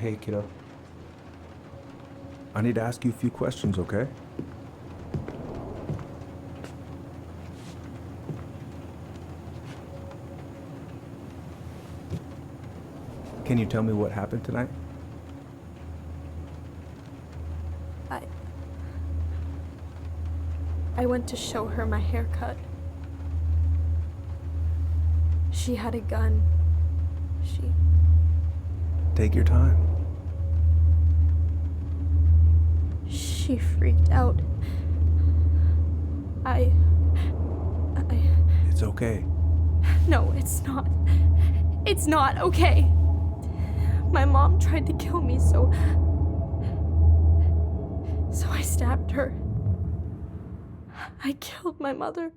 Hey, kiddo. I need to ask you a few questions, okay? Can you tell me what happened tonight? I... I went to show her my haircut. She had a gun. Take your time. She freaked out. It's okay. No, it's not. It's not okay. My mom tried to kill me, so I stabbed her. I killed my mother.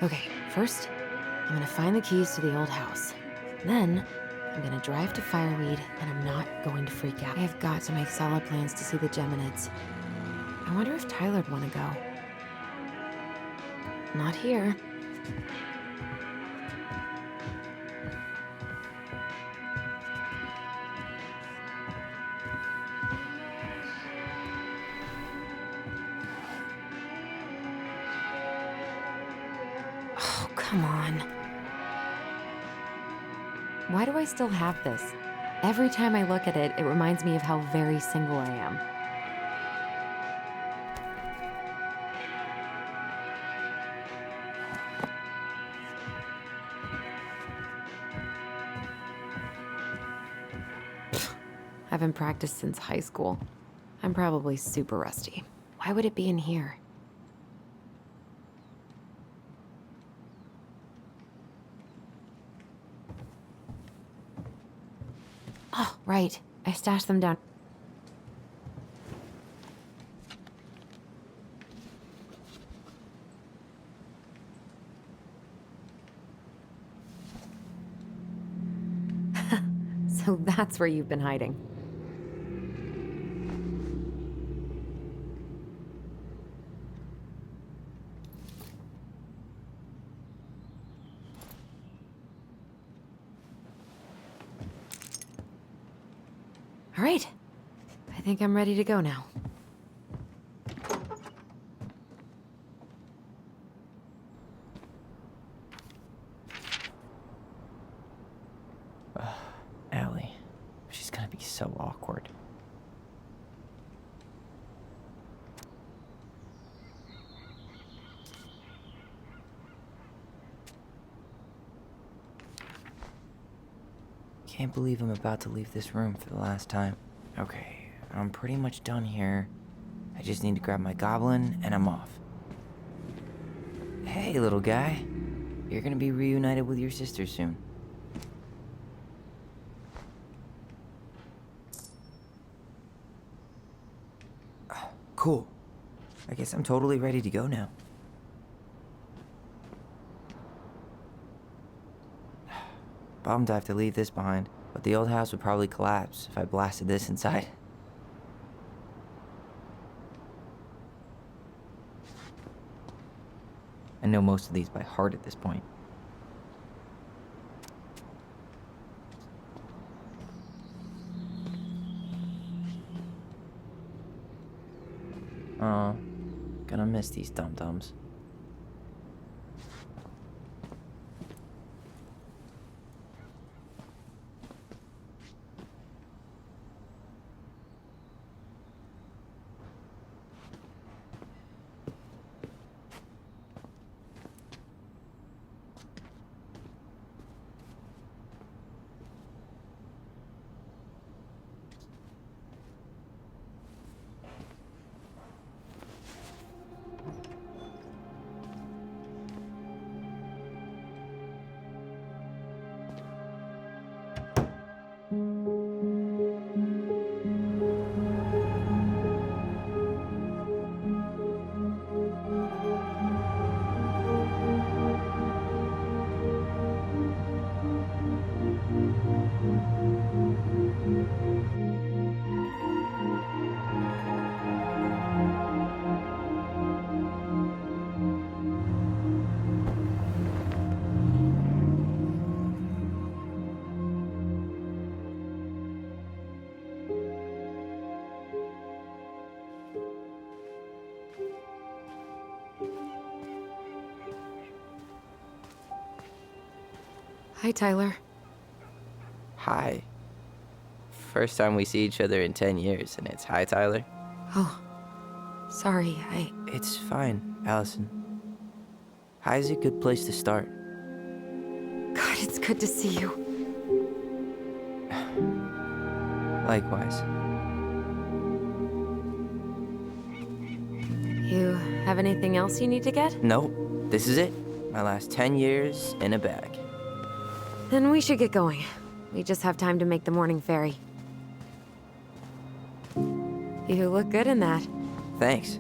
Okay, first, I'm gonna find the keys to the old house. Then, I'm gonna drive to Fireweed, and I'm not going to freak out. I have got to make solid plans to see the Geminids. I wonder if Tyler'd want to go. Not here. Oh, come on. Why do I still have this? Every time I look at it, it reminds me of how very single I am. I haven't practiced since high school. I'm probably super rusty. Why would it be in here? Oh, right. I stashed them down. So that's where you've been hiding. All right. I think I'm ready to go now. Allie. She's gonna be so awkward. Can't believe I'm about to leave this room for the last time. Okay, I'm pretty much done here. I just need to grab my goblin and I'm off. Hey, little guy. You're gonna be reunited with your sister soon. Cool. I guess I'm totally ready to go now. Bummed I have to leave this behind, but the old house would probably collapse if I blasted this inside. I know most of these by heart at this point. Oh, gonna miss these dum-dums. Hi, Tyler. Hi. First time we see each other in 10 years, and it's hi, Tyler. Oh, sorry, It's fine, Allison. Hi's a good place to start. God, it's good to see you. Likewise. You have anything else you need to get? Nope, this is it. My last 10 years in a bag. Then we should get going. We just have time to make the morning ferry. You look good in that. Thanks.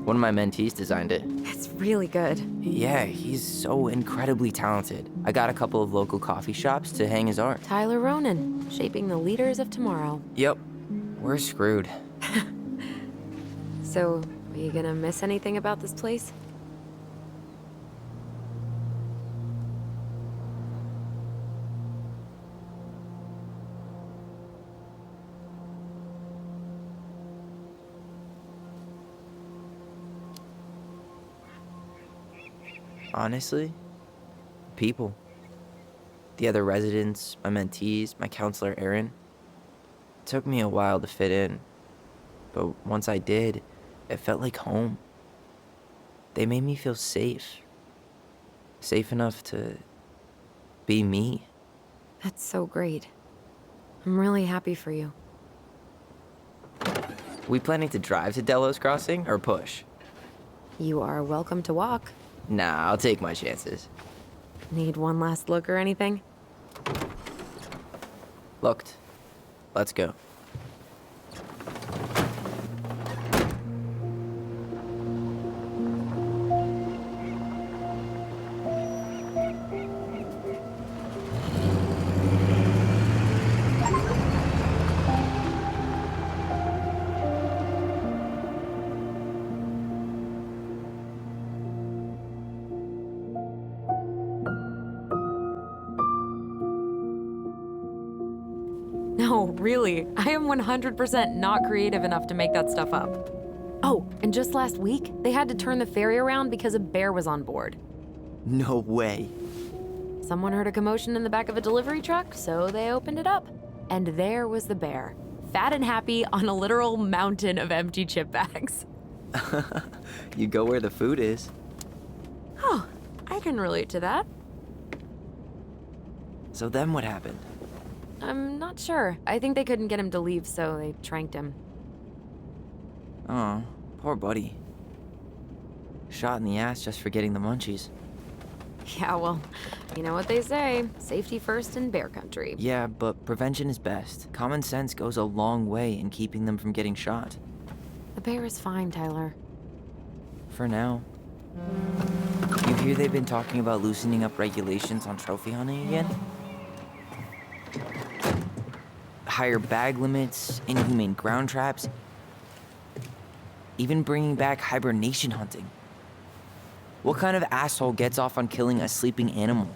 One of my mentees designed it. It's really good. Yeah, he's so incredibly talented. I got a couple of local coffee shops to hang his art. Tyler Ronan, shaping the leaders of tomorrow. Yep, we're screwed. So, are you gonna miss anything about this place? Honestly, people. The other residents, my mentees, my counselor Aaron. It took me a while to fit in, but once I did, it felt like home. They made me feel safe. Safe enough to be me. That's so great. I'm really happy for you. We planning to drive to Delos Crossing or push? You are welcome to walk. Nah, I'll take my chances. Need one last look or anything? Looked. Let's go. No, really. I am 100% not creative enough to make that stuff up. Oh, and just last week, they had to turn the ferry around because a bear was on board. No way. Someone heard a commotion in the back of a delivery truck, so they opened it up. And there was the bear, fat and happy on a literal mountain of empty chip bags. You go where the food is. Oh, I can relate to that. So then what happened? I'm not sure. I think they couldn't get him to leave, so they tranked him. Oh, poor buddy. Shot in the ass just for getting the munchies. Yeah, well, you know what they say. Safety first in bear country. Yeah, but prevention is best. Common sense goes a long way in keeping them from getting shot. The bear is fine, Tyler. For now. You hear they've been talking about loosening up regulations on trophy hunting again? Higher bag limits, inhumane ground traps, even bringing back hibernation hunting. What kind of asshole gets off on killing a sleeping animal?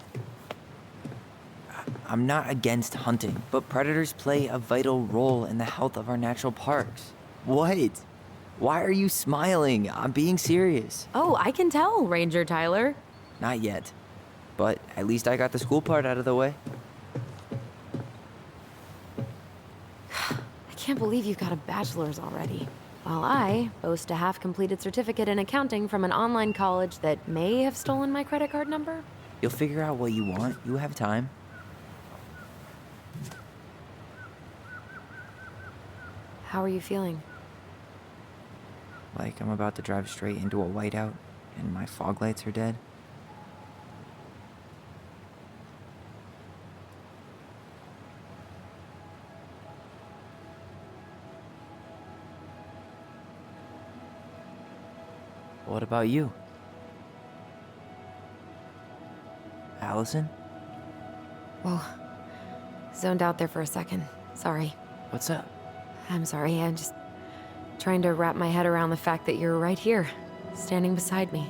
I'm not against hunting, but predators play a vital role in the health of our natural parks. What? Why are you smiling? I'm being serious. Oh, I can tell, Ranger Tyler. Not yet. But at least I got the school part out of the way. I can't believe you've got a bachelor's already. While I boast a half-completed certificate in accounting from an online college that may have stolen my credit card number. You'll figure out what you want. You have time. How are you feeling? Like I'm about to drive straight into a whiteout and my fog lights are dead. What about you? Allison? Whoa. Zoned out there for a second. Sorry. What's up? I'm sorry. I'm just trying to wrap my head around the fact that you're right here, standing beside me,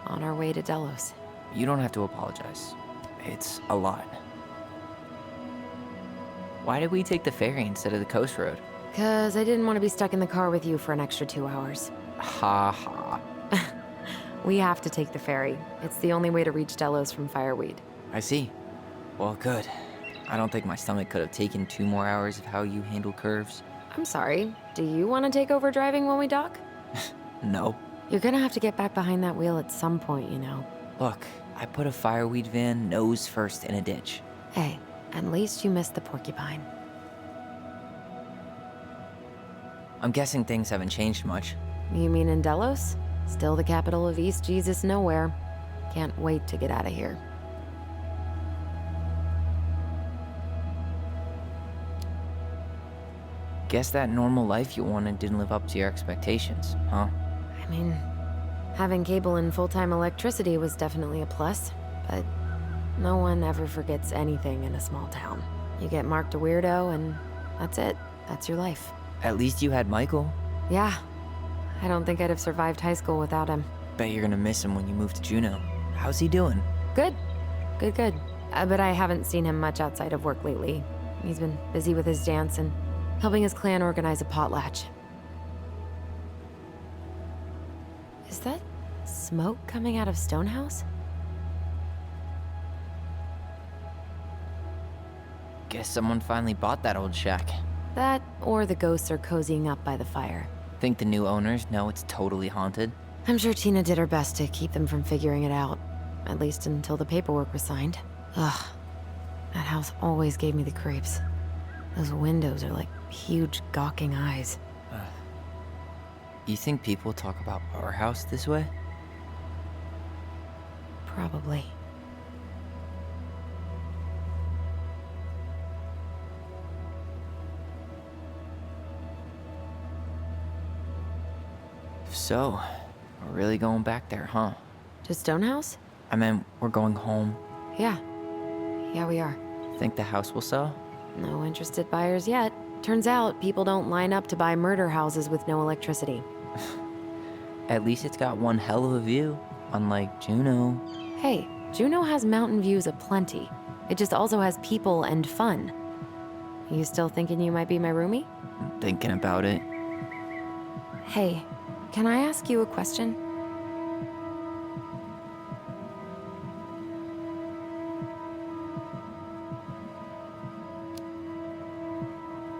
on our way to Delos. You don't have to apologize. It's a lot. Why did we take the ferry instead of the coast road? 'Cause I didn't want to be stuck in the car with you for an extra 2 hours. Ha ha. We have to take the ferry. It's the only way to reach Delos from Fireweed. I see. Well, good. I don't think my stomach could have taken 2 more hours of how you handle curves. I'm sorry. Do you want to take over driving when we dock? No. You're gonna have to get back behind that wheel at some point, you know. Look, I put a fireweed van nose first in a ditch. Hey, at least you missed the porcupine. I'm guessing things haven't changed much. You mean in Delos? Still the capital of East Jesus Nowhere. Can't wait to get out of here. Guess that normal life you wanted didn't live up to your expectations, huh? I mean, having cable and full-time electricity was definitely a plus, but no one ever forgets anything in a small town. You get marked a weirdo and that's it. That's your life. At least you had Michael. Yeah. I don't think I'd have survived high school without him. Bet you're gonna miss him when you move to Juneau. How's he doing? Good. Good. But I haven't seen him much outside of work lately. He's been busy with his dance and helping his clan organize a potlatch. Is that smoke coming out of Stonehouse? Guess someone finally bought that old shack. That, or the ghosts are cozying up by the fire. Think the new owners know it's totally haunted? I'm sure Tina did her best to keep them from figuring it out. At least until the paperwork was signed. Ugh. That house always gave me the creeps. Those windows are like huge gawking eyes. You think people talk about our house this way? Probably. So, we're really going back there, huh? To Stonehouse? I meant, we're going home. Yeah. Yeah, we are. Think the house will sell? No interested buyers yet. Turns out people don't line up to buy murder houses with no electricity. At least it's got one hell of a view, unlike Juneau. Hey, Juneau has mountain views aplenty. It just also has people and fun. You still thinking you might be my roomie? Thinking about it. Hey, can I ask you a question?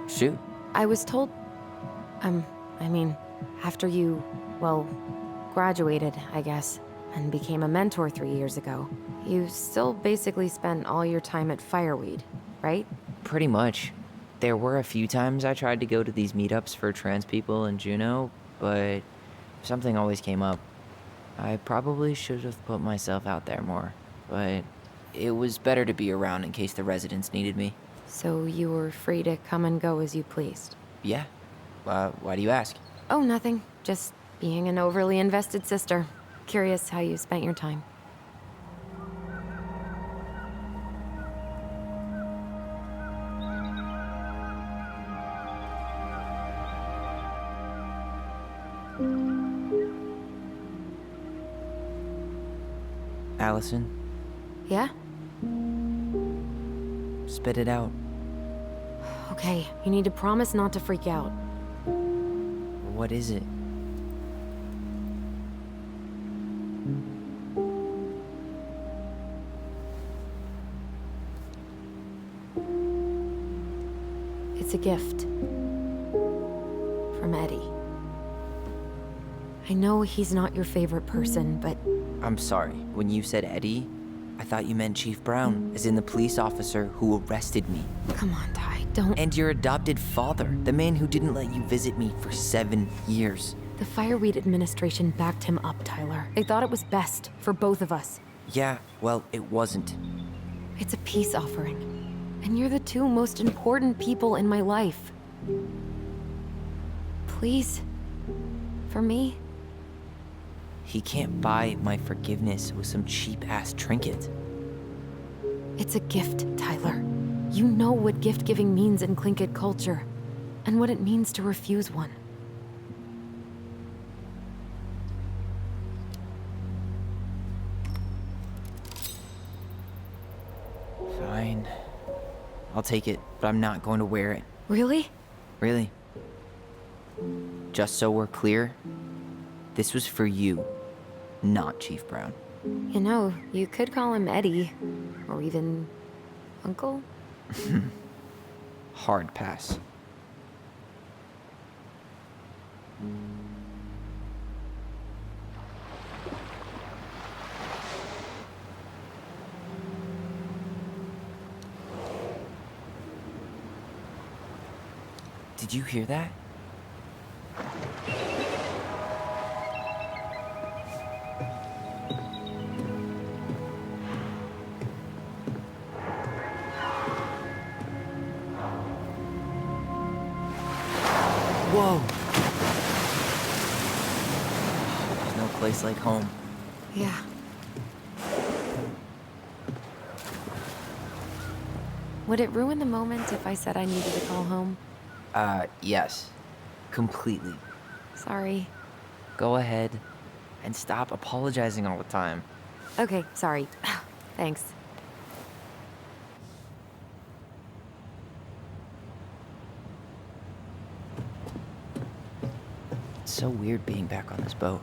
Shoot. I was told... I mean, after you, well, graduated, I guess, and became a mentor 3 years ago, you still basically spent all your time at Fireweed, right? Pretty much. There were a few times I tried to go to these meetups for trans people in Juneau, but something always came up. I probably should have put myself out there more, but it was better to be around in case the residents needed me. So you were free to come and go as you pleased? Yeah. Why do you ask? Oh, nothing. Just being an overly invested sister. Curious how you spent your time. Allison, Yeah? spit it out. Okay, you need to promise not to freak out. What is it? It's a gift. From Eddie. I know he's not your favorite person, but I'm sorry. When you said Eddie, I thought you meant Chief Brown, as in the police officer who arrested me. come on, Ty, don't... And your adopted father, the man who didn't let you visit me for 7 years. The Fireweed administration backed him up, Tyler. They thought it was best for both of us. Yeah, well, it wasn't. It's a peace offering. And you're the two most important people in my life. Please. For me. He can't buy my forgiveness with some cheap-ass trinket. It's a gift, Tyler. You know what gift-giving means in Tlingit culture. And what it means to refuse one. Fine. I'll take it, but I'm not going to wear it. Really? Really. Just so we're clear, this was for you, not Chief Brown. You know, you could call him Eddie. Or even... Uncle? Hard pass. Did you hear that? Whoa! There's no place like home. Yeah. Would it ruin the moment if I said I needed to call home? Yes. Completely. Sorry. Go ahead and stop apologizing all the time. Okay, sorry. Thanks. It's so weird being back on this boat.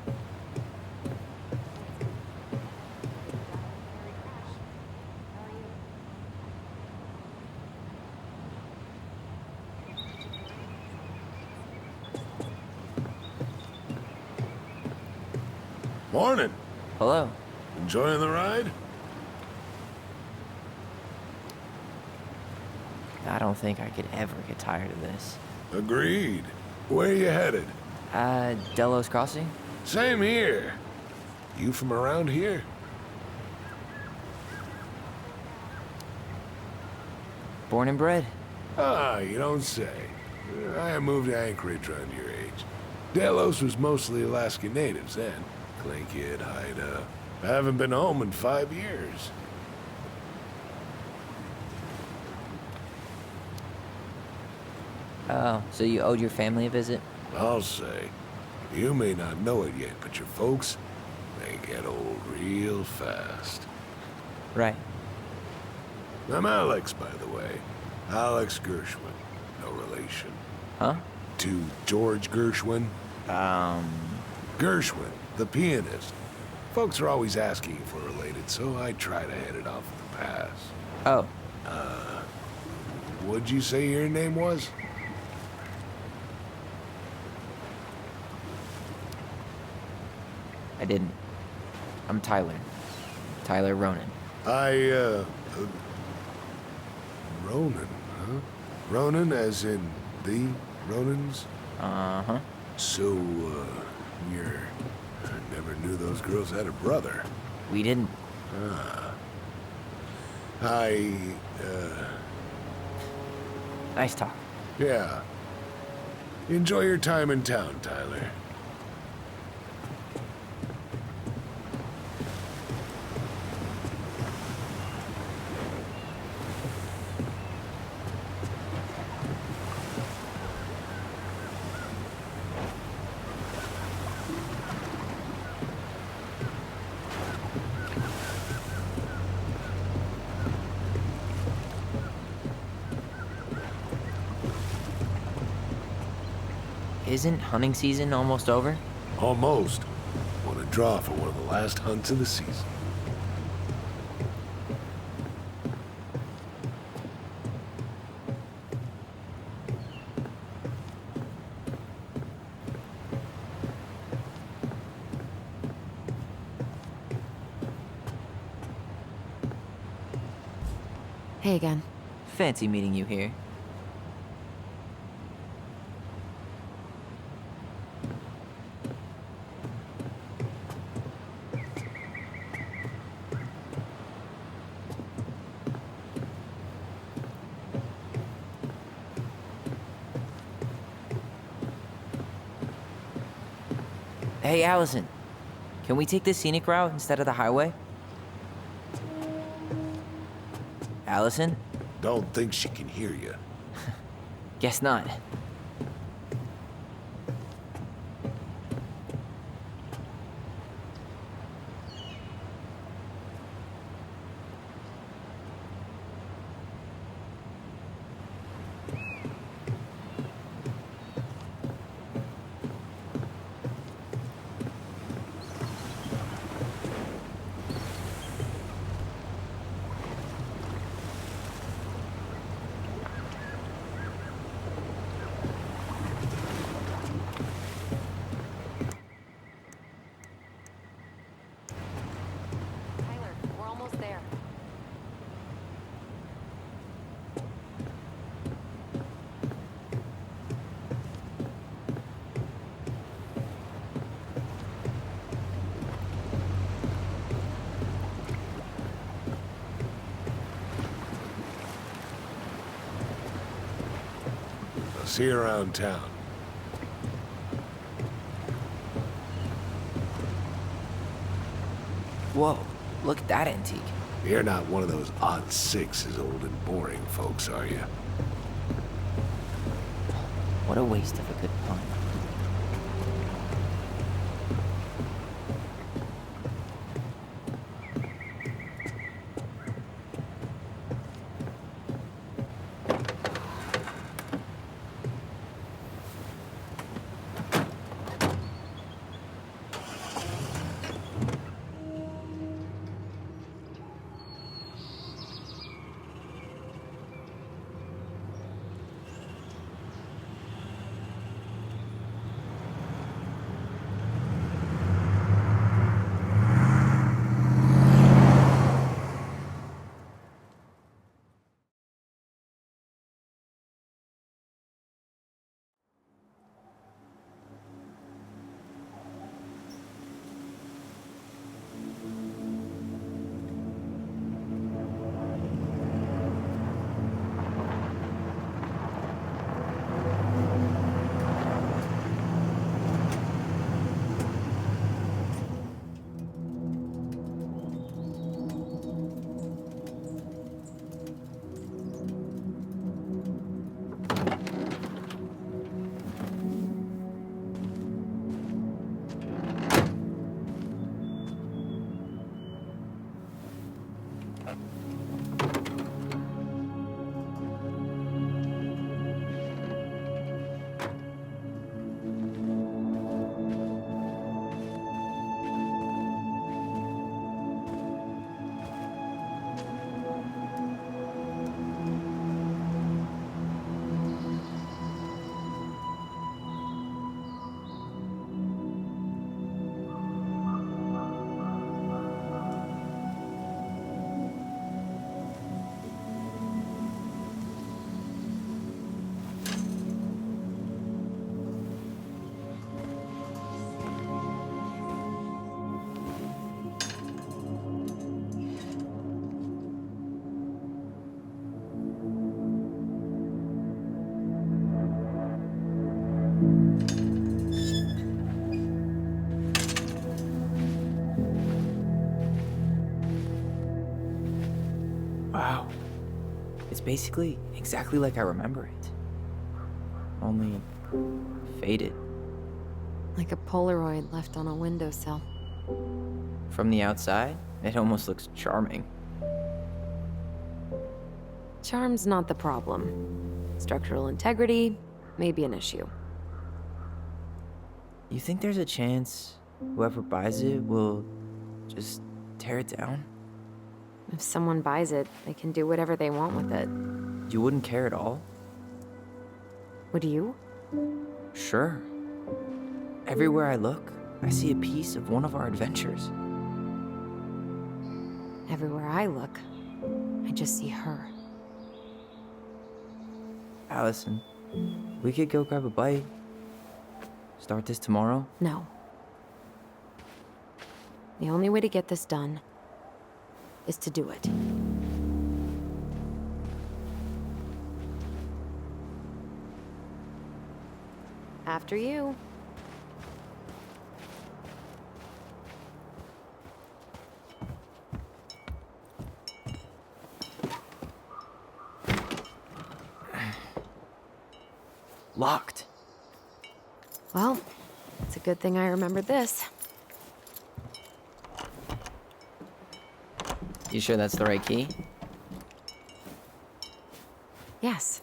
Morning. Hello. Enjoying the ride? I don't think I could ever get tired of this. Agreed. Where you headed? Delos Crossing? Same here. You from around here? Born and bred. Ah, you don't say. I moved to Anchorage around your age. Delos was mostly Alaska natives then. Tlingit, Haida. I haven't been home in 5 years. Oh, so you owed your family a visit? I'll say. You may not know it yet, but your folks, they get old real fast. Right. I'm Alex, by the way. Alex Gershwin. No relation. Huh? To George Gershwin. Um, Gershwin, the pianist. Folks are always asking if we're related, so I try to head it off with the pass. oh, What'd you say your name was? I didn't. I'm Tyler. Tyler Ronan. Ronan, huh? Ronan as in the Ronans? Uh-huh. So, you're... I never knew those girls had a brother. We didn't. Nice talk. Yeah. Enjoy your time in town, Tyler. Isn't hunting season almost over? Almost. Want to draw for one of the last hunts of the season. Hey again. Fancy meeting you here. Hey, Allison. Can we take the scenic route instead of the highway? Allison? Don't think she can hear you. Guess not. Tyler, we're almost there. I'll see you around town. Whoa, look at that antique. You're not one of those odd sixes, old and boring folks, are you? What a waste of a good pun. Wow. It's basically exactly like I remember it. Only faded. Like a Polaroid left on a windowsill. From the outside, it almost looks charming. Charm's not the problem. Structural integrity may be an issue. You think there's a chance whoever buys it will just tear it down? If someone buys it, they can do whatever they want with it. You wouldn't care at all? Would you? Sure. Everywhere I look, I see a piece of one of our adventures. Everywhere I look, I just see her. Allison, we could go grab a bite. Start this tomorrow? No. The only way to get this done is to do it. After you. Locked. Well, it's a good thing I remembered this. You sure that's the right key? Yes.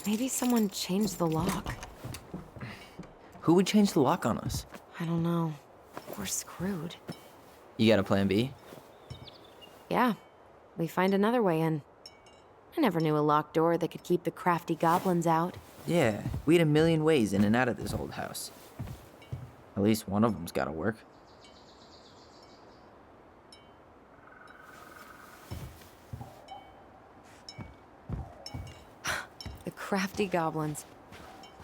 Maybe someone changed the lock. Who would change the lock on us? I don't know. We're screwed. You got a plan B? Yeah, we find another way in. I never knew a locked door that could keep the crafty goblins out. Yeah, we had a million ways in and out of this old house. At least one of them's gotta work. The crafty goblins.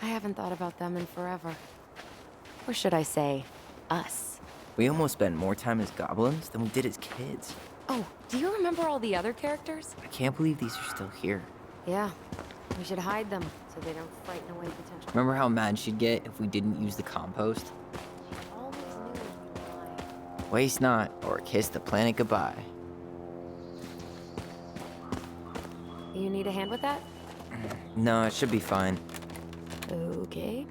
I haven't thought about them in forever. Or should I say, us. We almost spent more time as goblins than we did as kids. Oh, do you remember all the other characters? I can't believe these are still here. Yeah, we should hide them so they don't frighten away potential. Remember how mad she'd get if we didn't use the compost? She always knew we'd lie. Waste not, or kiss the planet goodbye. You need a hand with that? No, it should be fine. Okay.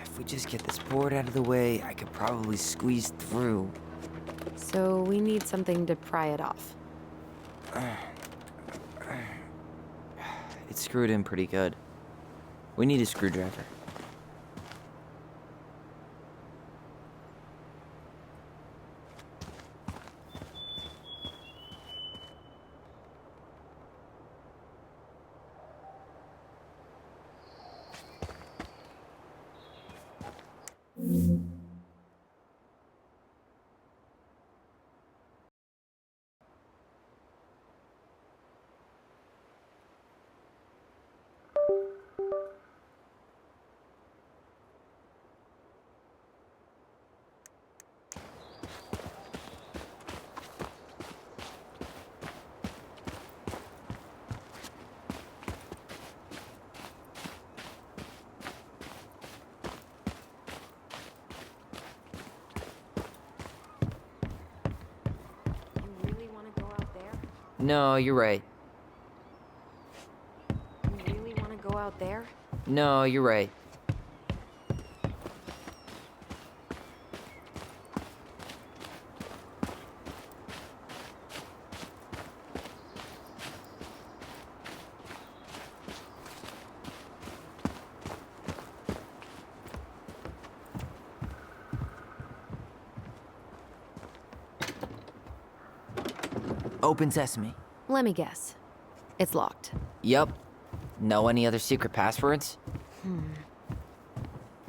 If we just get this board out of the way, I could probably squeeze through. So we need something to pry it off. It's screwed in pretty good. We need a screwdriver. You really want to go out there? No, you're right. You really want to go out there? No, you're right. Open sesame. Let me guess. It's locked. Yup. Know any other secret passwords?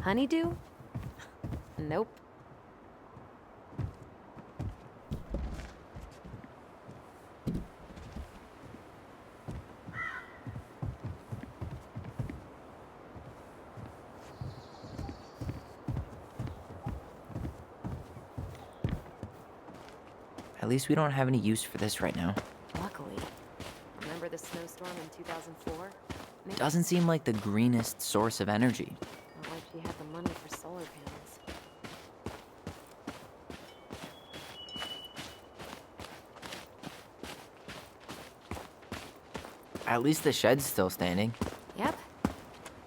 Honeydew? Nope. At least we don't have any use for this right now. Luckily. Remember the snowstorm in 2004? Doesn't seem like the greenest source of energy. Not like she had the money for solar panels. At least the shed's still standing. Yep.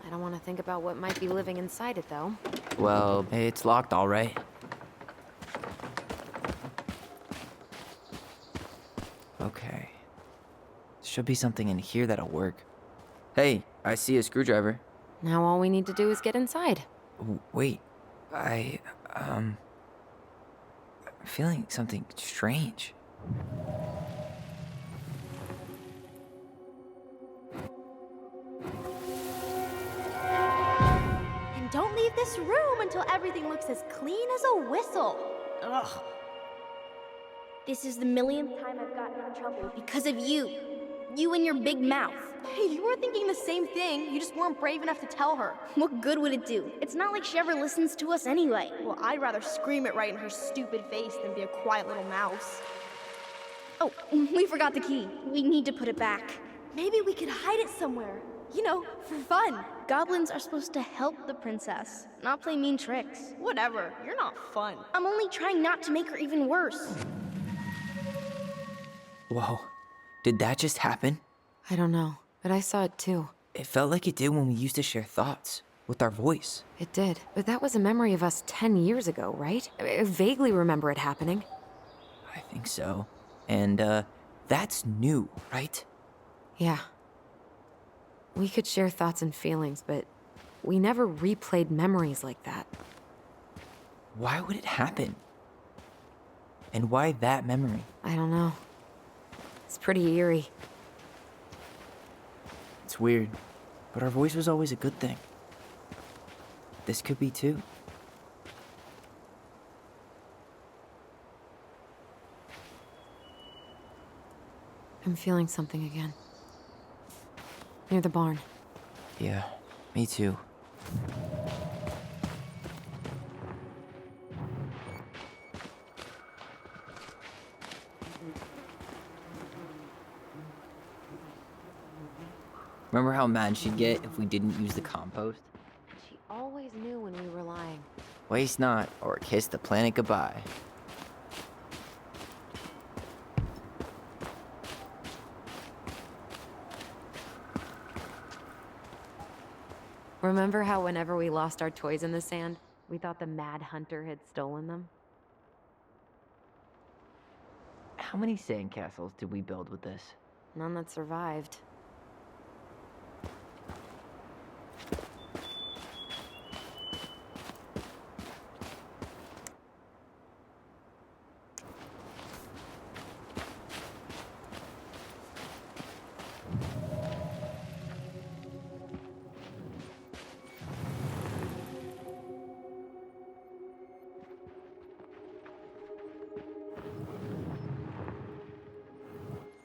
I don't want to think about what might be living inside it, though. Well, it's locked all right. Okay. Should be something in here that'll work. Hey, I see a screwdriver. Now all we need to do is get inside. Wait, I'm feeling something strange. And don't leave this room until everything looks as clean as a whistle. Ugh. This is the millionth time I've gotten in trouble because of you. You and your big mouth. Hey, you were thinking the same thing. You just weren't brave enough to tell her. What good would it do? It's not like she ever listens to us anyway. Well, I'd rather scream it right in her stupid face than be a quiet little mouse. Oh, we forgot the key. We need to put it back. Maybe we could hide it somewhere. You know, for fun. Goblins are supposed to help the princess, not play mean tricks. Whatever, you're not fun. I'm only trying not to make her even worse. Whoa, did that just happen? I don't know, but I saw it too. It felt like it did when we used to share thoughts with our voice. It did. But that was a memory of us 10 years ago, right? I vaguely remember it happening. I think so. And, that's new, right? Yeah. We could share thoughts and feelings, but we never replayed memories like that. Why would it happen? And why that memory? I don't know. It's pretty eerie. It's weird, but our voice was always a good thing. This could be too. I'm feeling something again. Near the barn. Yeah, me too. Remember how mad she'd get if we didn't use the compost? She always knew when we were lying. Waste not, or kiss the planet goodbye. Remember how whenever we lost our toys in the sand, we thought the Mad Hunter had stolen them? How many sandcastles did we build with this? None that survived.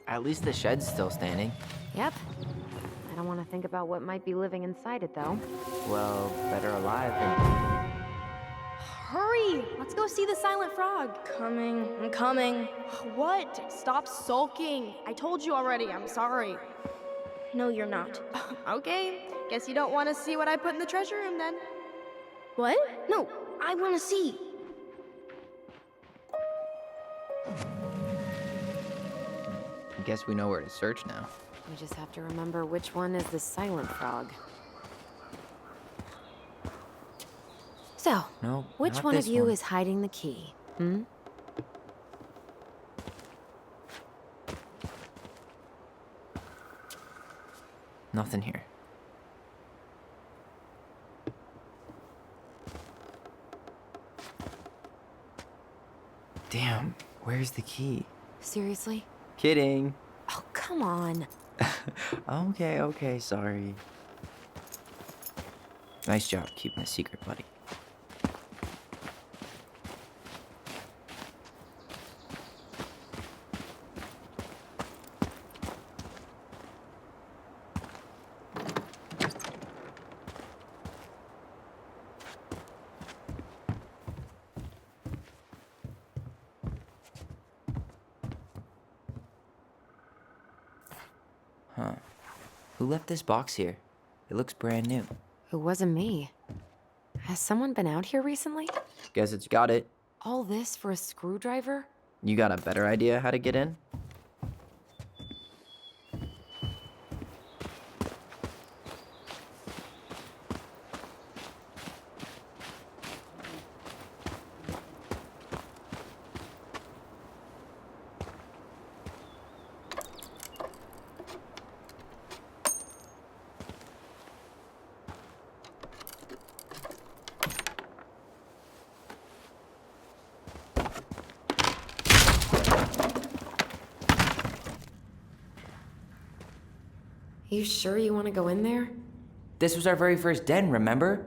At least the shed's still standing. Yep. I don't want to think about what might be living inside it, though. Well, better alive than... Hurry! Let's go see the silent frog. Coming, I'm coming. What? Stop sulking. I told you already, I'm sorry. No, you're not. Okay, guess you don't want to see what I put in the treasure room then. What? No, I want to see. I guess we know where to search now. We just have to remember which one is the silent frog. So, No, which not one of this you one. is hiding the key? Hmm? Nothing here. Damn, where's the key? Seriously? Kidding. Oh, come on. Okay, sorry. Nice job keeping a secret, buddy. Huh. Who left this box here? It looks brand new. It wasn't me. Has someone been out here recently? Guess it's got it. All this for a screwdriver? You got a better idea how to get in? You sure you want to go in there? This was our very first den, remember?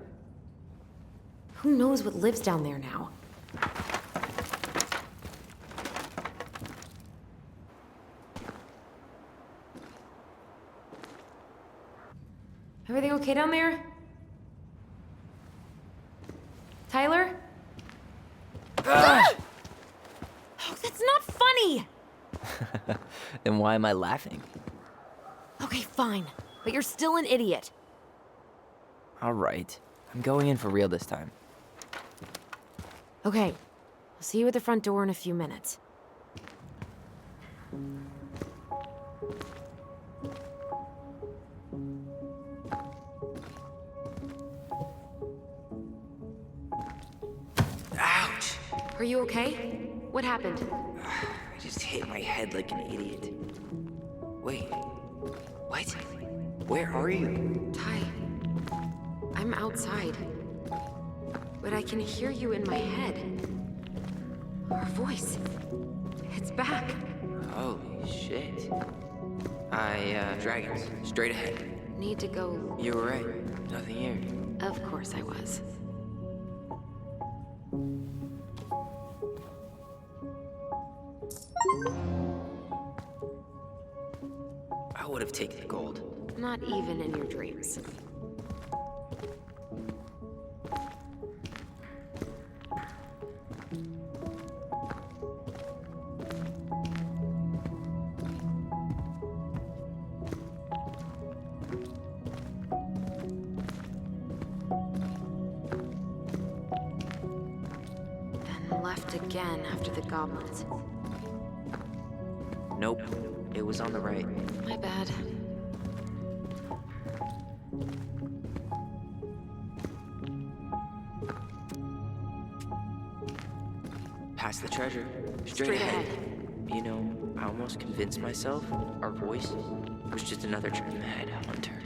Who knows what lives down there now? Everything okay down there? Tyler? Oh, that's not funny! Then why am I laughing? Okay, fine. But you're still an idiot. All right. I'm going in for real this time. Okay. I'll see you at the front door in a few minutes. Ouch! Are you okay? What happened? I just hit my head like an idiot. Wait. What? Where are you? Ty, I'm outside. But I can hear you in my head. Our voice. It's back. Holy shit. Dragons. Straight ahead. Need to go. You were right. Nothing here. Of course I was. I would have taken the gold. Not even in your dreams. And left again after the goblins. Nope. It was on the right. My bad. Past the treasure. Straight ahead. You know, I almost convinced myself our voice was just another dreamhead hunter.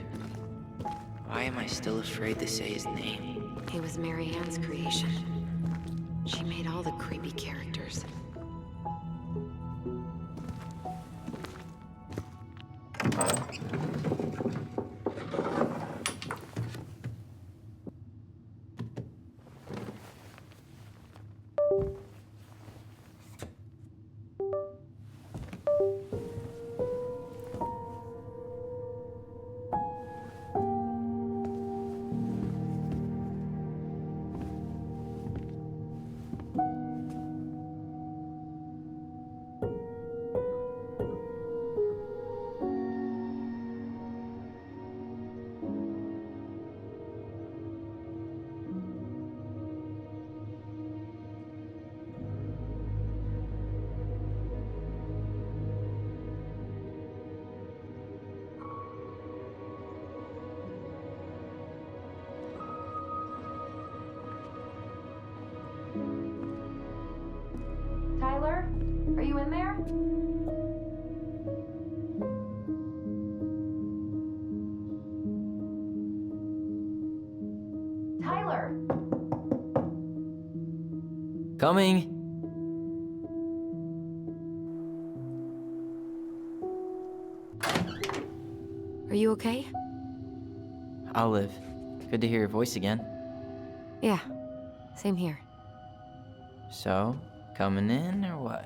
Why am I still afraid to say his name? It was Mary Ann's creation. She made all the creepy characters. Tyler, are you in there? Tyler! Coming! Are you okay? I'll live. Good to hear your voice again. Yeah, same here. So, coming in or what?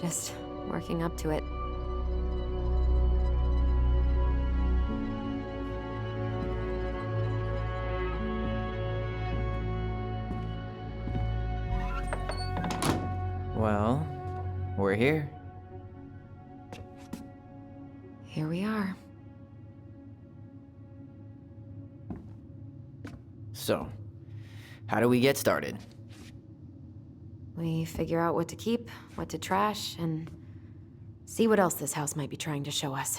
Just working up to it. Well, we're here. Here Here we are. So, how do we get started? We figure out what to keep, what to trash, and see what else this house might be trying to show us.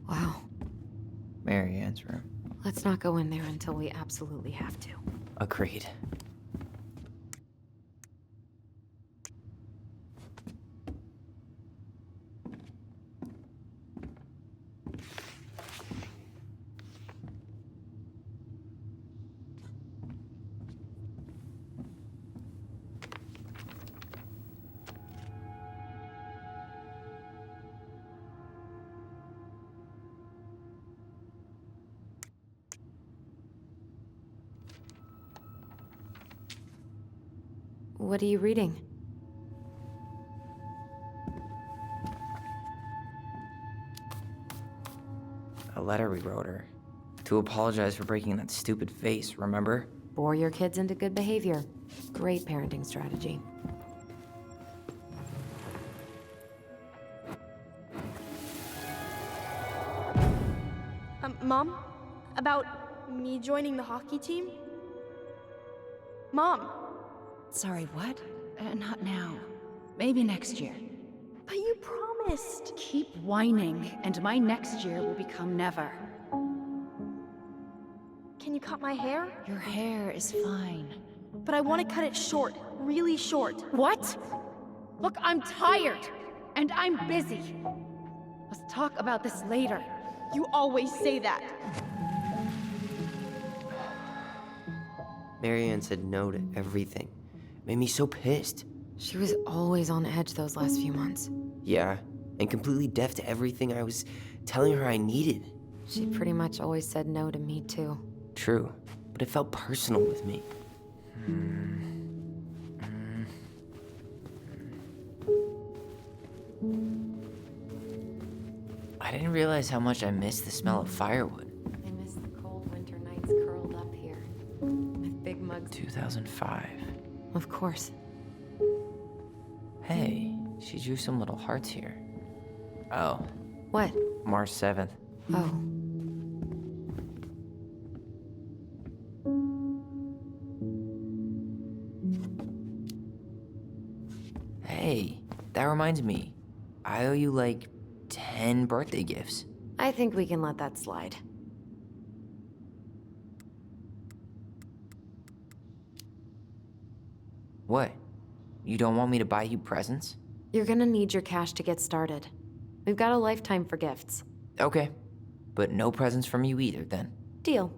Wow. Marianne's room. Let's not go in there until we absolutely have to. Agreed. What are you reading? A letter we wrote her. To apologize for breaking that stupid vase, remember? Bore your kids into good behavior. Great parenting strategy. Mom? About me joining the hockey team? Mom, Sorry, what? Not now. Maybe next year. but you promised. Keep whining, and my next year will become never. Can you cut my hair? Your hair is fine. But I want to cut it short, really short. What? Look, I'm tired, and I'm busy. Let's talk about this later. You always say that. Marianne said no to everything. Made me so pissed. She was always on edge those last few months. Yeah, and completely deaf to everything I was telling her I needed. She pretty much always said no to me, too. True, but it felt personal with me. I didn't realize how much I missed the smell of firewood. I miss the cold winter nights curled up here. With big mugs. 2005. Of course. Hey, she drew some little hearts here. Oh, What? March 7th. Oh. Hey, that reminds me. I owe you like 10 birthday gifts. I think we can let that slide. What? You don't want me to buy you presents? You're gonna need your cash to get started. We've got a lifetime for gifts. Okay. But no presents from you either, then. Deal.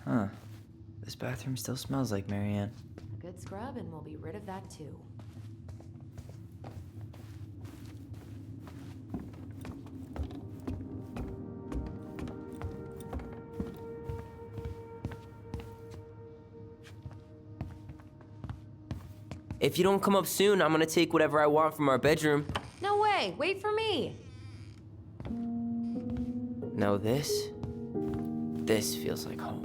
Huh. This bathroom still smells like Marianne. A good scrub and we'll be rid of that too. If you don't come up soon, I'm gonna take whatever I want from our bedroom. No way! Wait for me! No, this feels like home.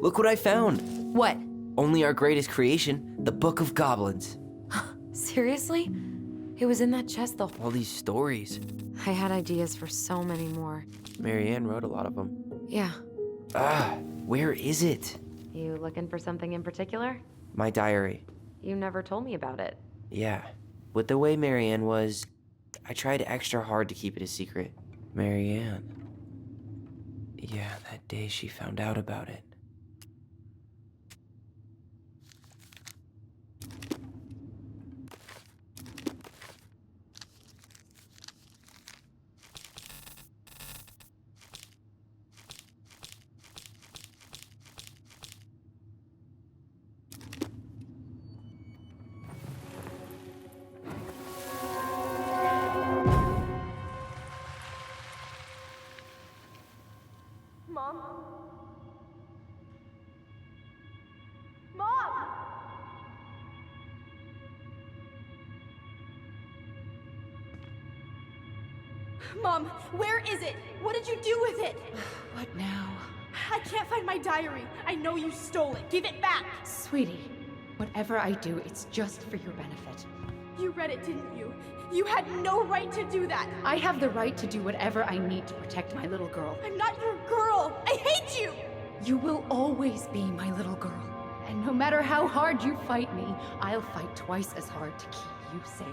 Look what I found. What? Only our greatest creation, the Book of Goblins. Seriously? It was in that chest the whole... All these stories. I had ideas for so many more. Marianne wrote a lot of them. Yeah. Where is it? You looking for something in particular? My diary. You never told me about it. Yeah. With the way Marianne was, I tried extra hard to keep it a secret. Marianne. Yeah, that day she found out about it. Mom! Mom, where is it? What did you do with it? What now? I can't find my diary. I know you stole it. Give it back. Sweetie, whatever I do, it's just for your benefit. You read it, didn't you? You had no right to do that. I have the right to do whatever I need to protect my little girl. I'm not your girl. I hate you. You will always be my little girl. And no matter how hard you fight me, I'll fight twice as hard to keep you safe.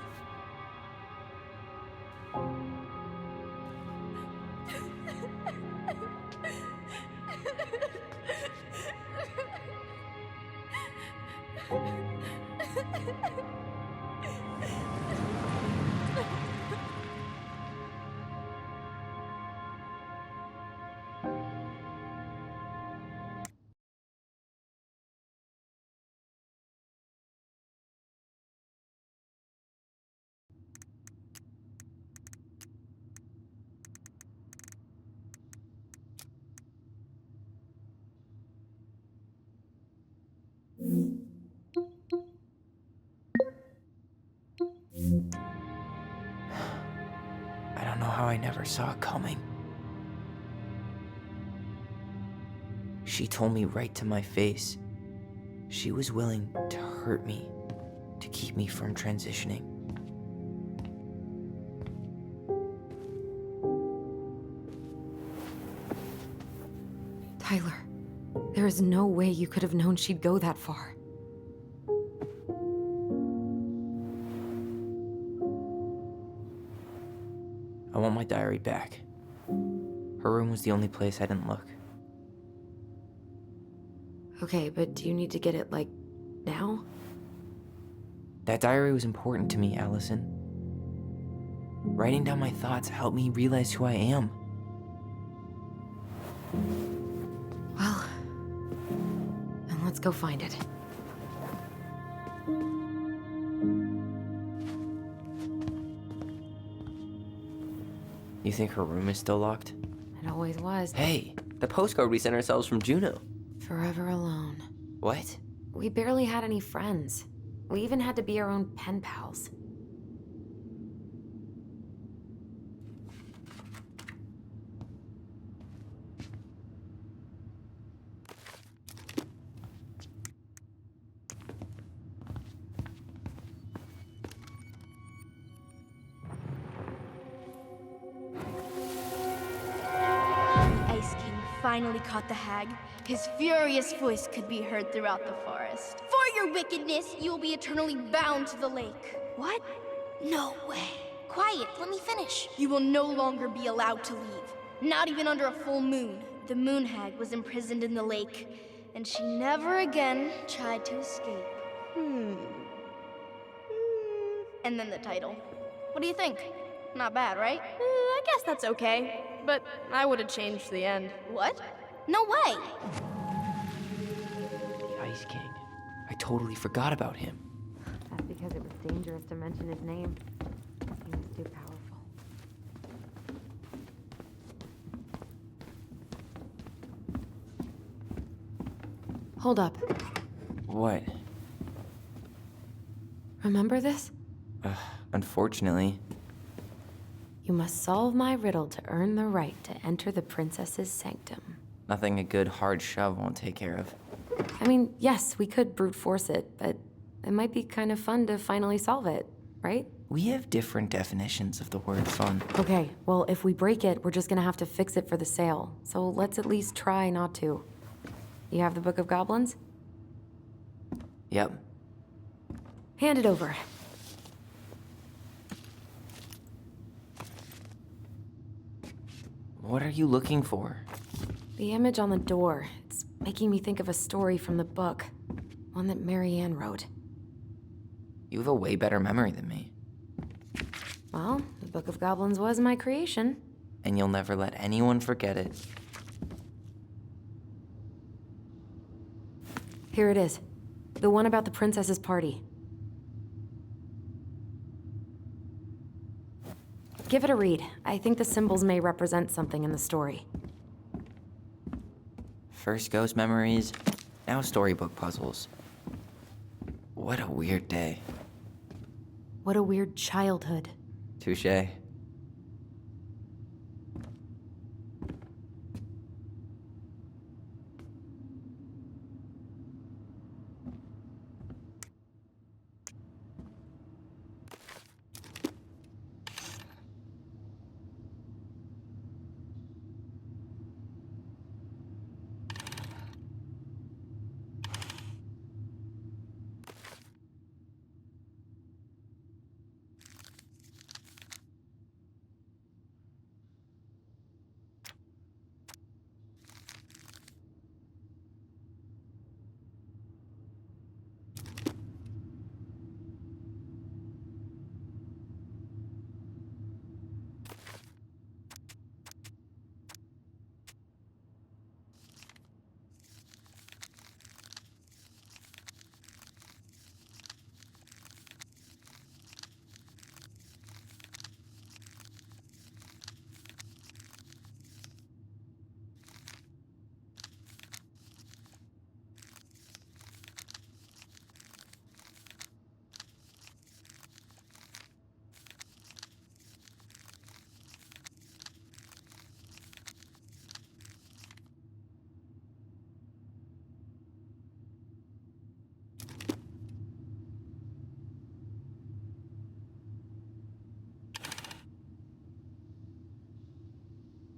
I don't know how I never saw it coming. She told me right to my face. She was willing to hurt me, to keep me from transitioning. Tyler, there is no way you could have known she'd go that far. I want my diary back. Her room was the only place I didn't look. Okay, but do you need to get it, like, now? That diary was important to me, Allison. Writing down my thoughts helped me realize who I am. Well, then let's go find it. You think her room is still locked? It always was. Hey, the postcard we sent ourselves from Juno. Forever alone. What? We barely had any friends. We even had to be our own pen pals. Ice King finally caught the hag. His furious voice could be heard throughout the forest. For your wickedness, you will be eternally bound to the lake. What? No way. Quiet, let me finish. You will no longer be allowed to leave. Not even under a full moon. The moon hag was imprisoned in the lake, and she never again tried to escape. And then the title. What do you think? Not bad, right? I guess that's okay. But I would have changed the end. What? No way! The Ice King. I totally forgot about him. That's because it was dangerous to mention his name. He was too powerful. Hold up. What? Remember this? Unfortunately. You must solve my riddle to earn the right to enter the princess's sanctum. Nothing a good hard shove won't take care of. I mean, yes, we could brute force it, but it might be kind of fun to finally solve it, right? We have different definitions of the word fun. Okay, well, if we break it, we're just gonna have to fix it for the sale. So let's at least try not to. You have the Book of Goblins? Yep. Hand it over. What are you looking for? The image on the door. It's making me think of a story from the book. One that Marianne wrote. You have a way better memory than me. Well, the Book of Goblins was my creation. And you'll never let anyone forget it. Here it is. The one about the princess's party. Give it a read. I think the symbols may represent something in the story. First ghost memories, now storybook puzzles. What a weird day. What a weird childhood. Touche.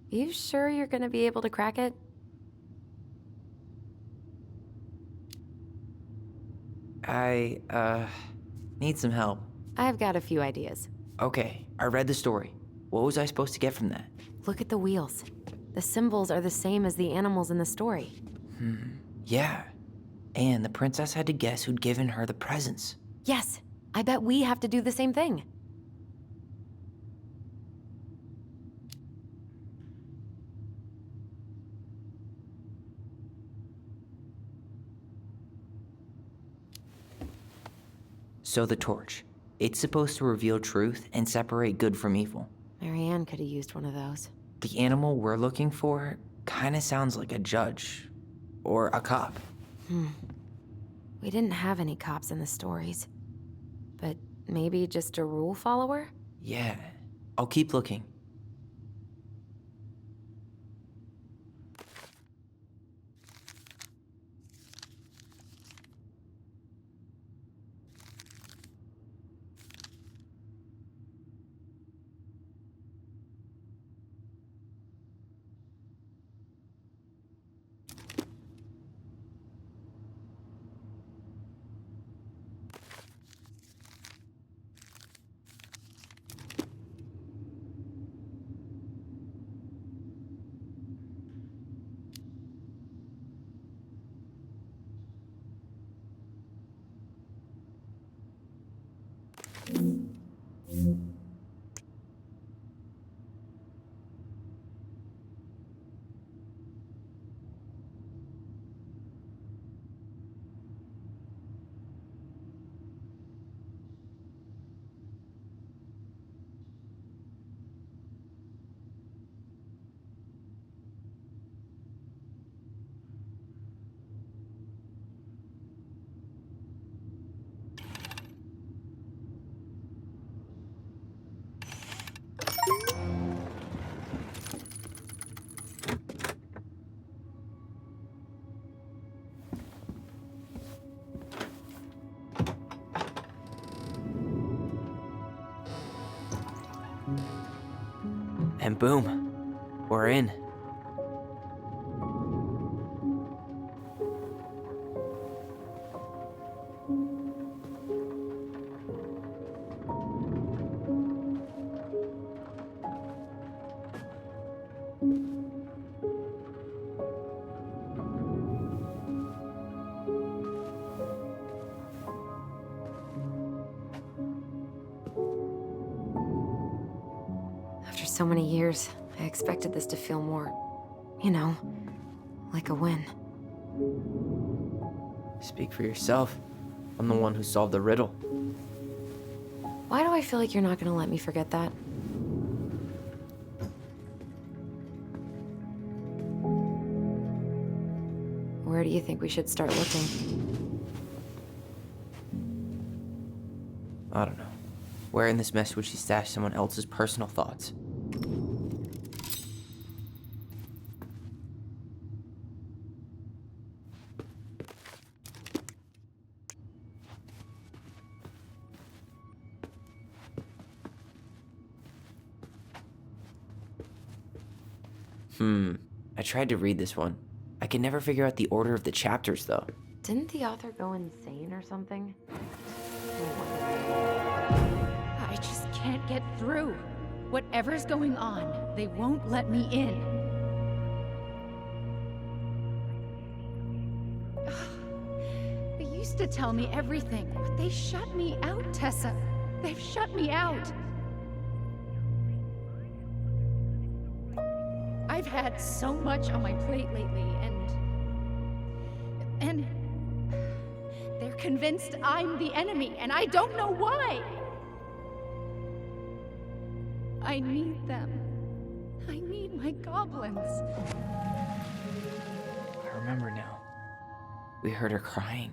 You sure you're gonna be able to crack it? I, need some help. I've got a few ideas. Okay, I read the story. What was I supposed to get from that? Look at the wheels. The symbols are the same as the animals in the story. Yeah. And the princess had to guess who'd given her the presents. Yes, I bet we have to do the same thing. So the torch. It's supposed to reveal truth and separate good from evil. Marianne could have used one of those. The animal we're looking for kinda sounds like a judge. Or a cop. We didn't have any cops in the stories. But maybe just a rule follower? Yeah. I'll keep looking. And boom, we're in. After so many years, I expected this to feel more, you know, like a win. Speak for yourself. I'm the one who solved the riddle. Why do I feel like you're not gonna let me forget that? Where do you think we should start looking? I don't know. Where in this mess would she stash someone else's personal thoughts? I tried to read this one. I can never figure out the order of the chapters, though. Didn't the author go insane or something? I just can't get through. Whatever's going on, they won't let me in. They used to tell me everything, but they shut me out, Tessa. They've shut me out. I've had so much on my plate lately, and they're convinced I'm the enemy, and I don't know why. I need them. I need my goblins. I remember now. We heard her crying.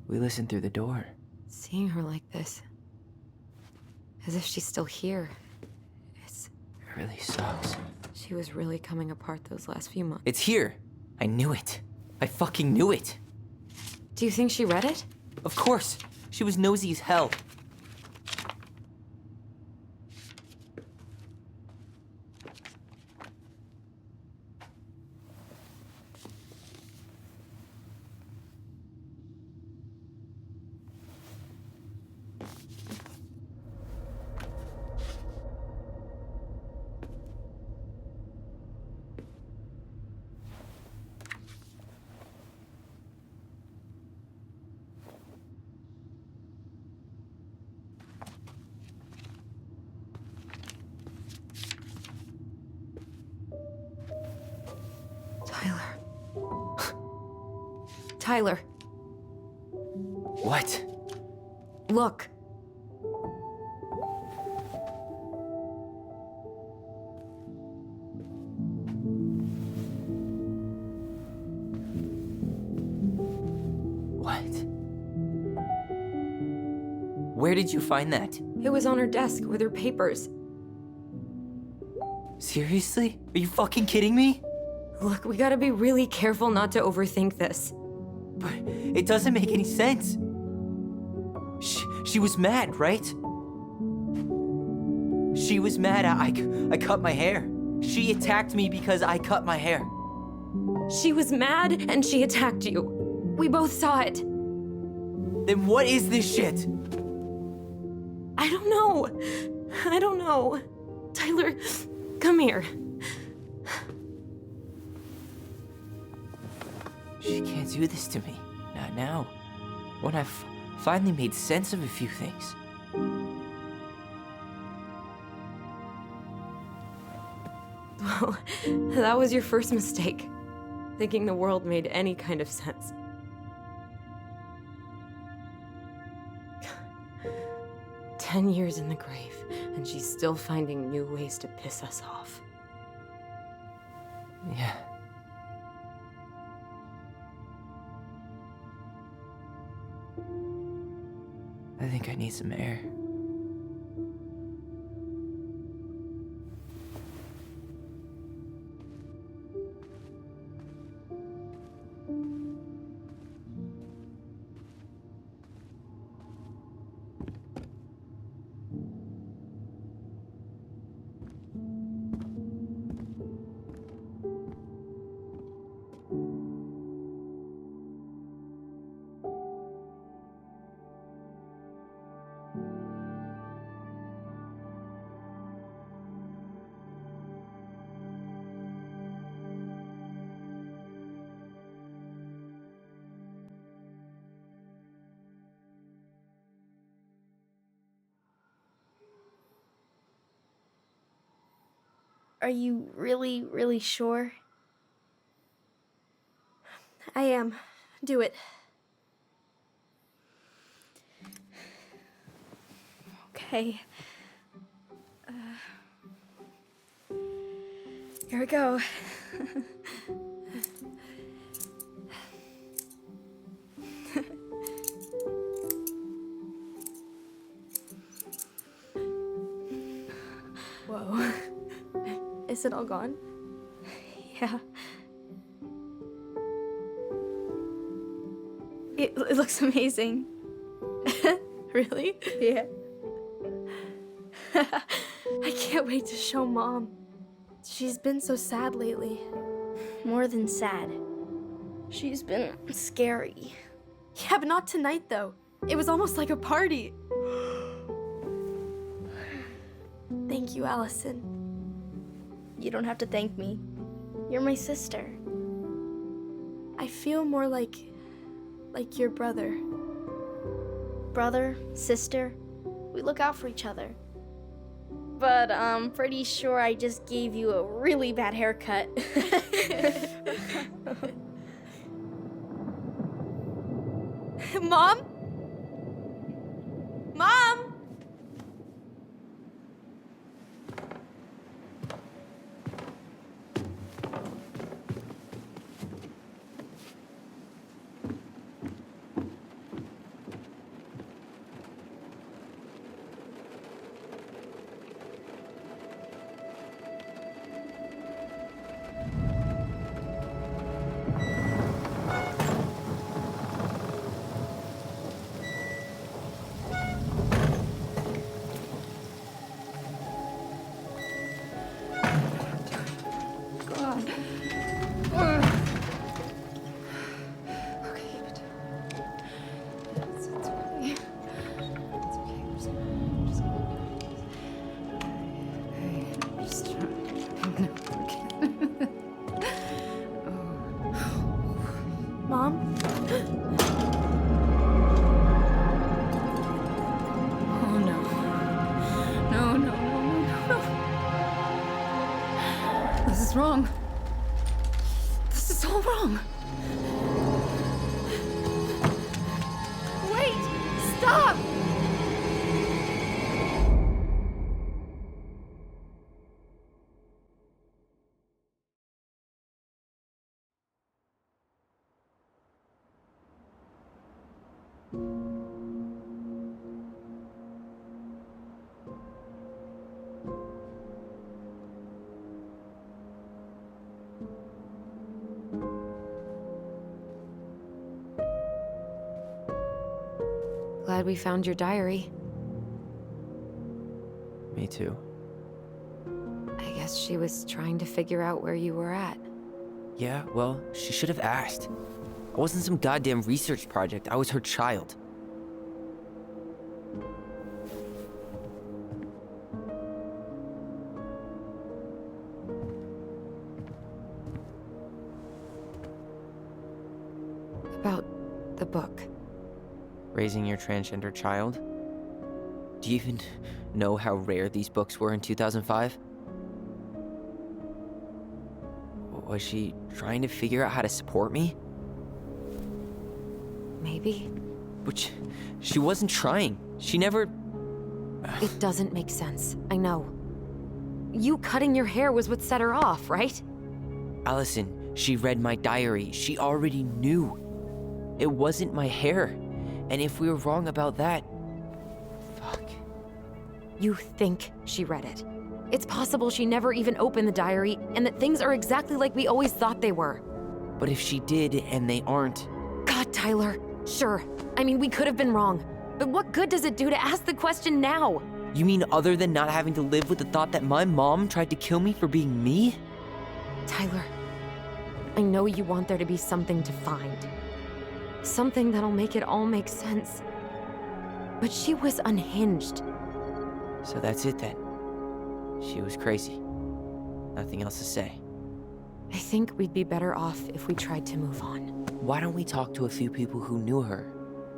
We listened through the door. Seeing her like this, as if she's still here, It really sucks. she was really coming apart those last few months. It's here. I knew it. I fucking knew it. Do you think she read it? Of course. She was nosy as hell. Tyler, What? look. What? Where did you find that? It was on her desk with her papers. Seriously? Are you fucking kidding me? Look, we gotta be really careful not to overthink this. But it doesn't make any sense. She was mad, right? She was mad I cut my hair. She attacked me because I cut my hair. She was mad and she attacked you. We both saw it. Then what is this shit? I don't know. I don't know. Tyler, come here. She can't do this to me. Not now. When I've finally made sense of a few things. Well, that was your first mistake. Thinking the world made any kind of sense. "10 years in the grave, and she's still finding new ways to piss us off." Yeah. I think I need some air. Are you really, really sure? I am. Do it. Okay. Here we go. Is it all gone? Yeah. It looks amazing. Really? Yeah. I can't wait to show Mom. She's been so sad lately. More than sad. She's been scary. Yeah, but not tonight, though. It was almost like a party. Thank you, Allison. You don't have to thank me. You're my sister. I feel more like your brother. Brother, sister, we look out for each other. But I'm pretty sure I just gave you a really bad haircut. Mom? Mom? Mom? Oh no. No, no, no, no, no. This is wrong. This is all wrong. Wait! Stop! Glad we found your diary. Me too. I guess she was trying to figure out where you were at. Yeah, well, she should have asked. I wasn't some goddamn research project. I was her child. About the book. Raising your transgender child? Do you even know how rare these books were in 2005? Was she trying to figure out how to support me? Maybe. But she wasn't trying. She never... It doesn't make sense. I know. You cutting your hair was what set her off, right? Allison, she read my diary. She already knew. It wasn't my hair. And if we were wrong about that... Fuck. You think she read it. It's possible she never even opened the diary, and that things are exactly like we always thought they were. But if she did, and they aren't... God, Tyler. Sure. I mean, we could have been wrong. But what good does it do to ask the question now? You mean other than not having to live with the thought that my mom tried to kill me for being me? Tyler, I know you want there to be something to find. Something that'll make it all make sense. But she was unhinged. So that's it then. She was crazy. Nothing else to say. I think we'd be better off if we tried to move on. Why don't we talk to a few people who knew her?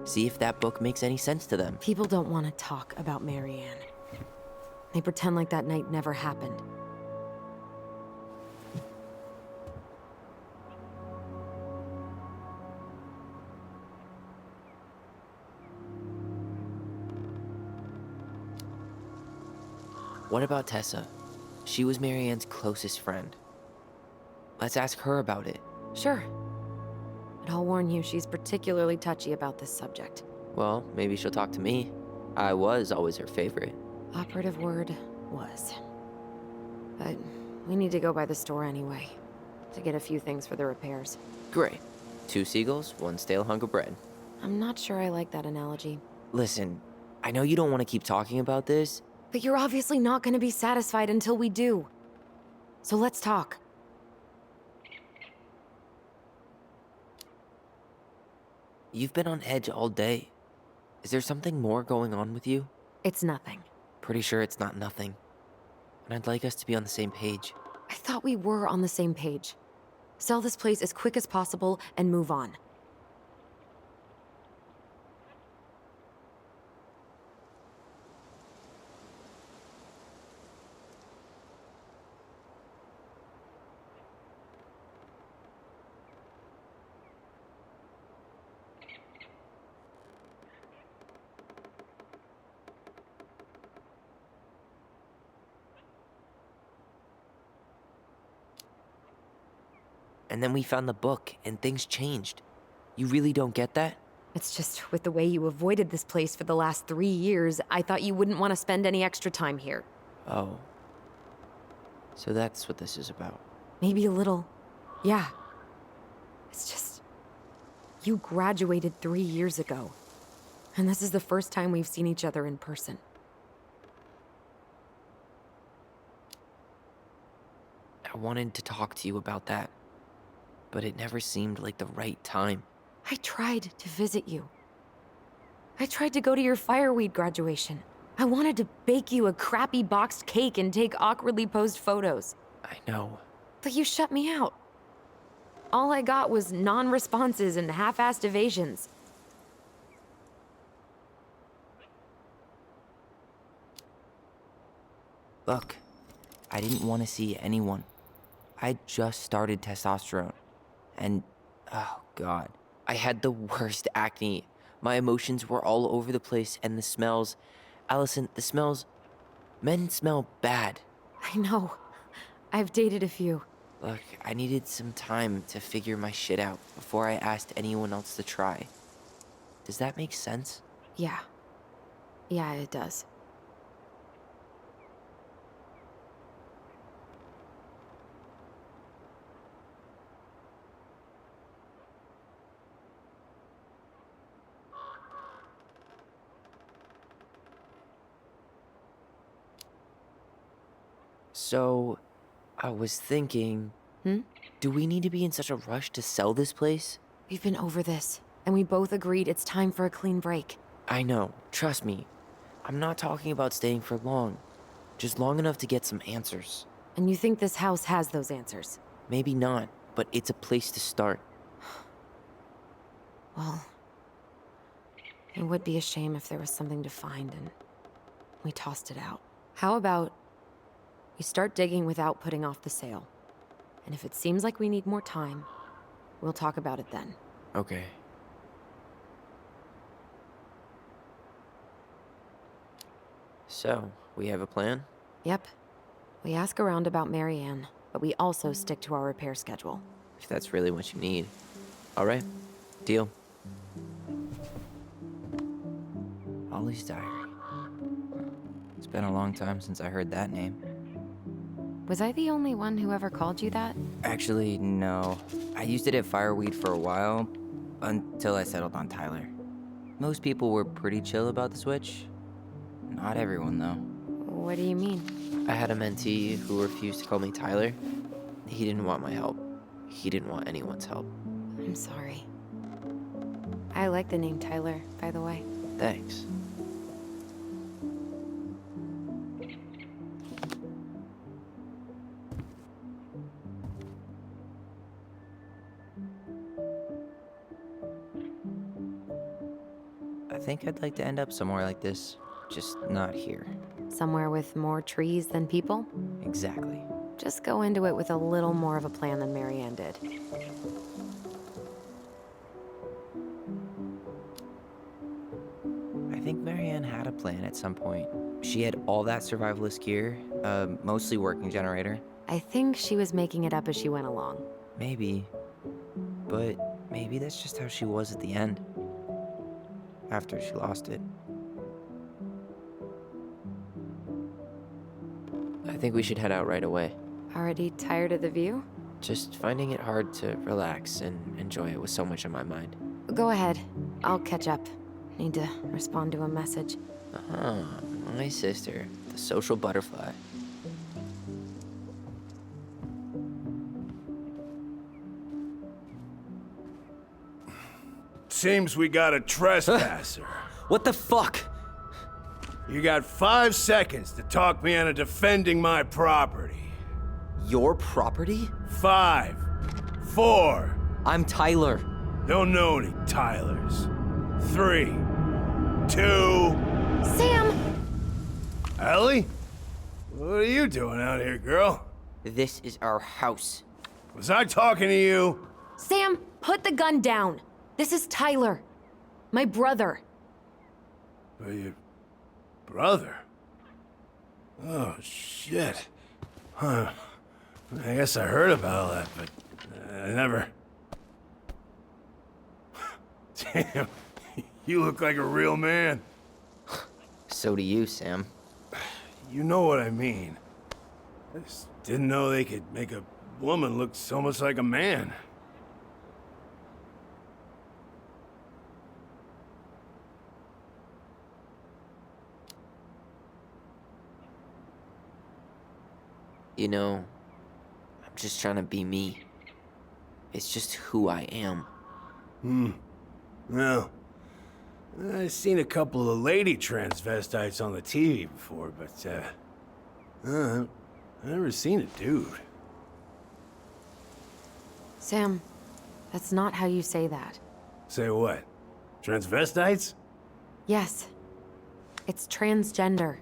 See if that book makes any sense to them. People don't want to talk about Marianne. They pretend like that night never happened. What about Tessa? She was Marianne's closest friend. Let's ask her about it. Sure. But I'll warn you, she's particularly touchy about this subject. Well, maybe she'll talk to me. I was always her favorite. Operative word was. But We need to go by the store anyway, to get a few things for the repairs. Great. 2 seagulls, 1 stale hunk of bread. I'm not sure I like that analogy. Listen, I know you don't want to keep talking about this. But you're obviously not gonna be satisfied until we do. So let's talk. You've been on edge all day. Is there something more going on with you? It's nothing. Pretty sure it's not nothing. And I'd like us to be on the same page. I thought we were on the same page. Sell this place as quick as possible and move on. And then we found the book, and things changed. You really don't get that? It's just with the way you avoided this place for the last 3 years, I thought you wouldn't want to spend any extra time here. Oh. So that's what this is about. Maybe a little. Yeah. It's just... You graduated 3 years ago. And this is the first time we've seen each other in person. I wanted to talk to you about that, but it never seemed like the right time. I tried to visit you. I tried to go to your fireweed graduation. I wanted to bake you a crappy boxed cake and take awkwardly posed photos. I know. But you shut me out. All I got was non-responses and half-assed evasions. Look, I didn't want to see anyone. I just started testosterone. And, oh god, I had the worst acne. My emotions were all over the place, and the smells... Allison, the smells... Men smell bad. I know. I've dated a few. Look, I needed some time to figure my shit out before I asked anyone else to try. Does that make sense? Yeah. Yeah, it does. So, I was thinking... Do we need to be in such a rush to sell this place? We've been over this, and we both agreed it's time for a clean break. I know, trust me. I'm not talking about staying for long. Just long enough to get some answers. And you think this house has those answers? Maybe not, but it's a place to start. Well, it would be a shame if there was something to find and we tossed it out. How about we start digging without putting off the sale? And if it seems like we need more time, we'll talk about it then. Okay. So, we have a plan? Yep. We ask around about Marianne, but we also stick to our repair schedule. If that's really what you need. Alright, deal. Ollie's Diary. It's been a long time since I heard that name. Was I the only one who ever called you that? Actually, no. I used it at Fireweed for a while, until I settled on Tyler. Most people were pretty chill about the switch. Not everyone, though. What do you mean? I had a mentee who refused to call me Tyler. He didn't want my help. He didn't want anyone's help. I'm sorry. I like the name Tyler, by the way. Thanks. I think I'd like to end up somewhere like this, just not here. Somewhere with more trees than people? Exactly. Just go into it with a little more of a plan than Marianne did. I think Marianne had a plan at some point. She had all that survivalist gear, mostly working generator. I think she was making it up as she went along. Maybe. But maybe that's just how she was at the end. After she lost it. I think we should head out right away. Already tired of the view? Just finding it hard to relax and enjoy it with so much on my mind. Go ahead. I'll catch up. Need to respond to a message. Ah, my sister, the social butterfly. Seems we got a trespasser. What the fuck? You got 5 seconds to talk me into defending my property. Your property? 5, 4, I'm Tyler. don't know any Tylers. 3, 2, Sam! Ellie? What are you doing out here, girl? This is our house. Was I talking to you? Sam, put the gun down. This is Tyler. My brother. Or your brother? Oh, shit. Huh. I guess I heard about all that, but I never... Damn, you look like a real man. So do you, Sam. You know what I mean. I just didn't know they could make a woman look so much like a man. You know, I'm just trying to be me. It's just who I am. Well, I've seen a couple of lady transvestites on the TV before, but, I've never seen a dude. Sam, that's not how you say that. Say what? Transvestites? Yes. It's transgender.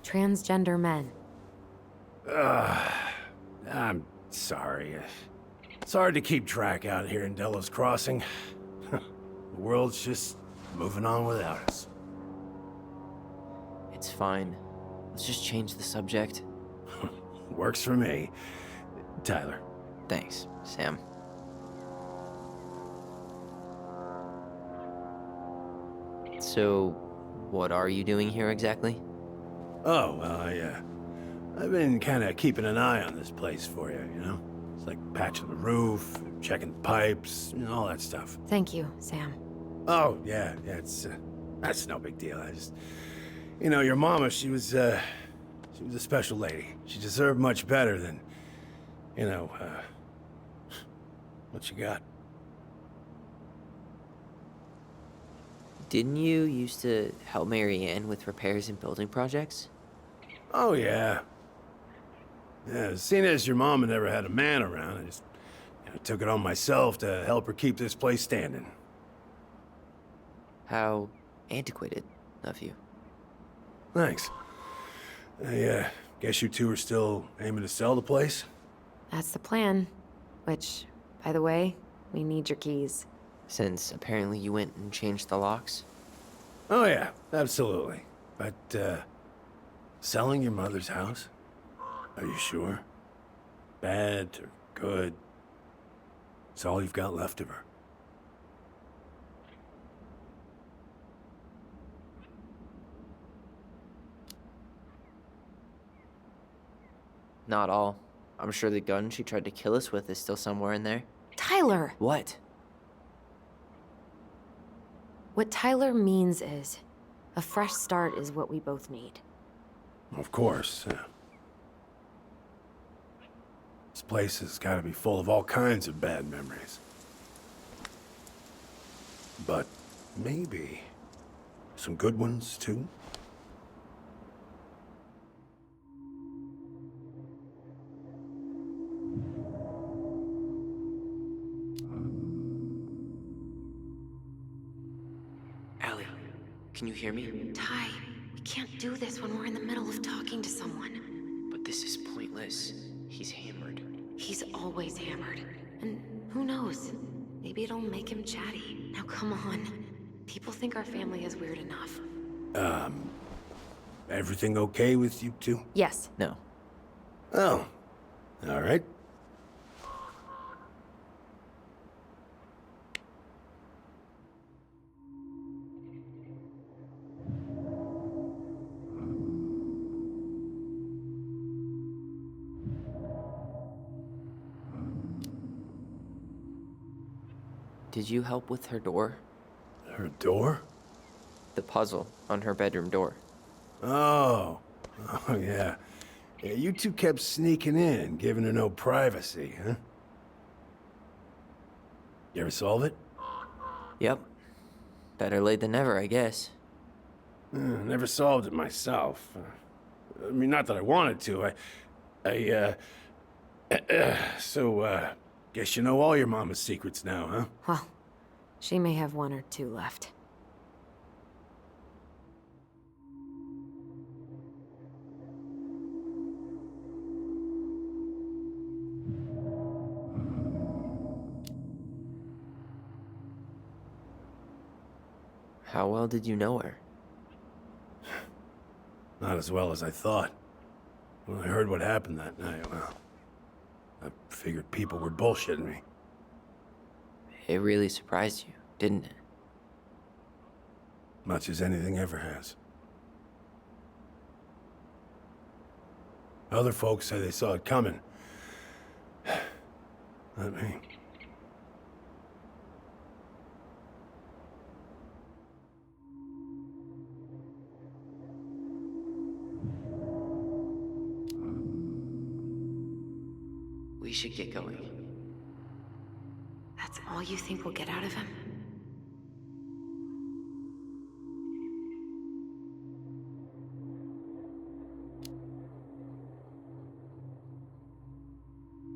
Transgender men. I'm sorry. It's hard to keep track out here in Delos Crossing. The world's just moving on without us. It's fine. Let's just change the subject. Works for me. Tyler. Thanks, Sam. So, what are you doing here exactly? Oh, well, I've been kind of keeping an eye on this place for you, you know? It's like patching the roof, checking the pipes, and all that stuff. Thank you, Sam. Oh, yeah, that's no big deal. I just, you know, your mama, she was a special lady. She deserved much better than, you know, what you got. Didn't you used to help Mary Ann with repairs and building projects? Oh, yeah. Yeah, seeing as your mama never had a man around, I just took it on myself to help her keep this place standing. How antiquated of you. Thanks. I guess you two are still aiming to sell the place? That's the plan. Which, by the way, we need your keys. Since apparently you went and changed the locks? Oh, yeah, absolutely. But, selling your mother's house? Are you sure? Bad or good? It's all you've got left of her. Not all. I'm sure the gun she tried to kill us with is still somewhere in there. Tyler! What? What Tyler means is, a fresh start is what we both need. Of course. This place has got to be full of all kinds of bad memories. But maybe some good ones, too? Allie, can you hear me? Ty, we can't do this when we're in the middle of talking to someone. But this is pointless. He's hammered. He's always hammered. And who knows? Maybe it'll make him chatty. Now come on. People think our family is weird enough. Everything okay with you two? Yes. No. Oh, all right. Did you help with her door? Her door? The puzzle on her bedroom door. Oh. Oh, yeah. Yeah, you two kept sneaking in, giving her no privacy, huh? You ever solve it? Yep. Better late than never, I guess. Never solved it myself. I mean, not that I wanted to. Guess you know all your mama's secrets now, huh? Well, she may have one or two left. How well did you know her? Not as well as I thought. When I heard what happened that night, well, I figured people were bullshitting me. It really surprised you, didn't it? Much as anything ever has. Other folks say they saw it coming. Not me. We should get going. That's all you think we'll get out of him?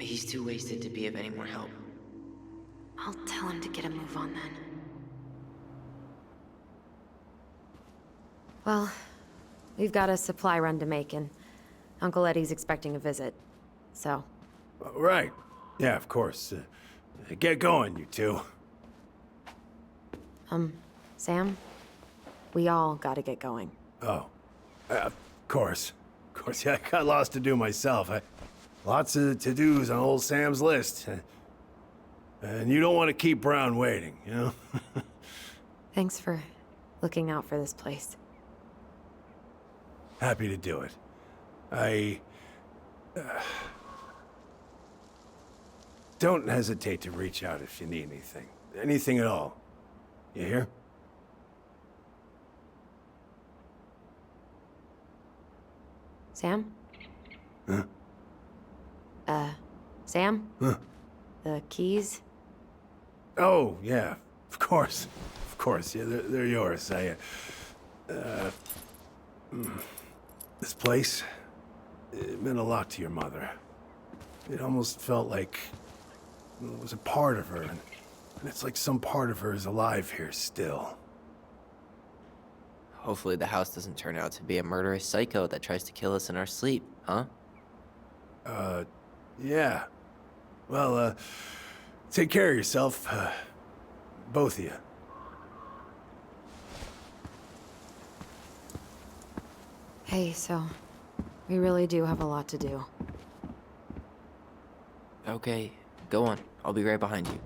He's too wasted to be of any more help. I'll tell him to get a move on then. Well, we've got a supply run to make, and Uncle Eddie's expecting a visit. So, Right. Yeah, of course. Get going, you two. Sam? We all gotta get going. Oh. Of course. Of course, yeah, I got lots to do myself. Lots of to-dos on old Sam's list. And you don't want to keep Brown waiting, you know? Thanks for looking out for this place. Happy to do it. Don't hesitate to reach out if you need anything. Anything at all. You hear? Sam? Huh? Sam? Huh? The keys? Oh, yeah. Of course. Of course. Yeah, they're yours. This place, it meant a lot to your mother. It almost felt like it was a part of her, and it's like some part of her is alive here still. Hopefully the house doesn't turn out to be a murderous psycho that tries to kill us in our sleep, huh? Yeah. Well, take care of yourself, both of you. Hey, so we really do have a lot to do. Okay, go on. I'll be right behind you.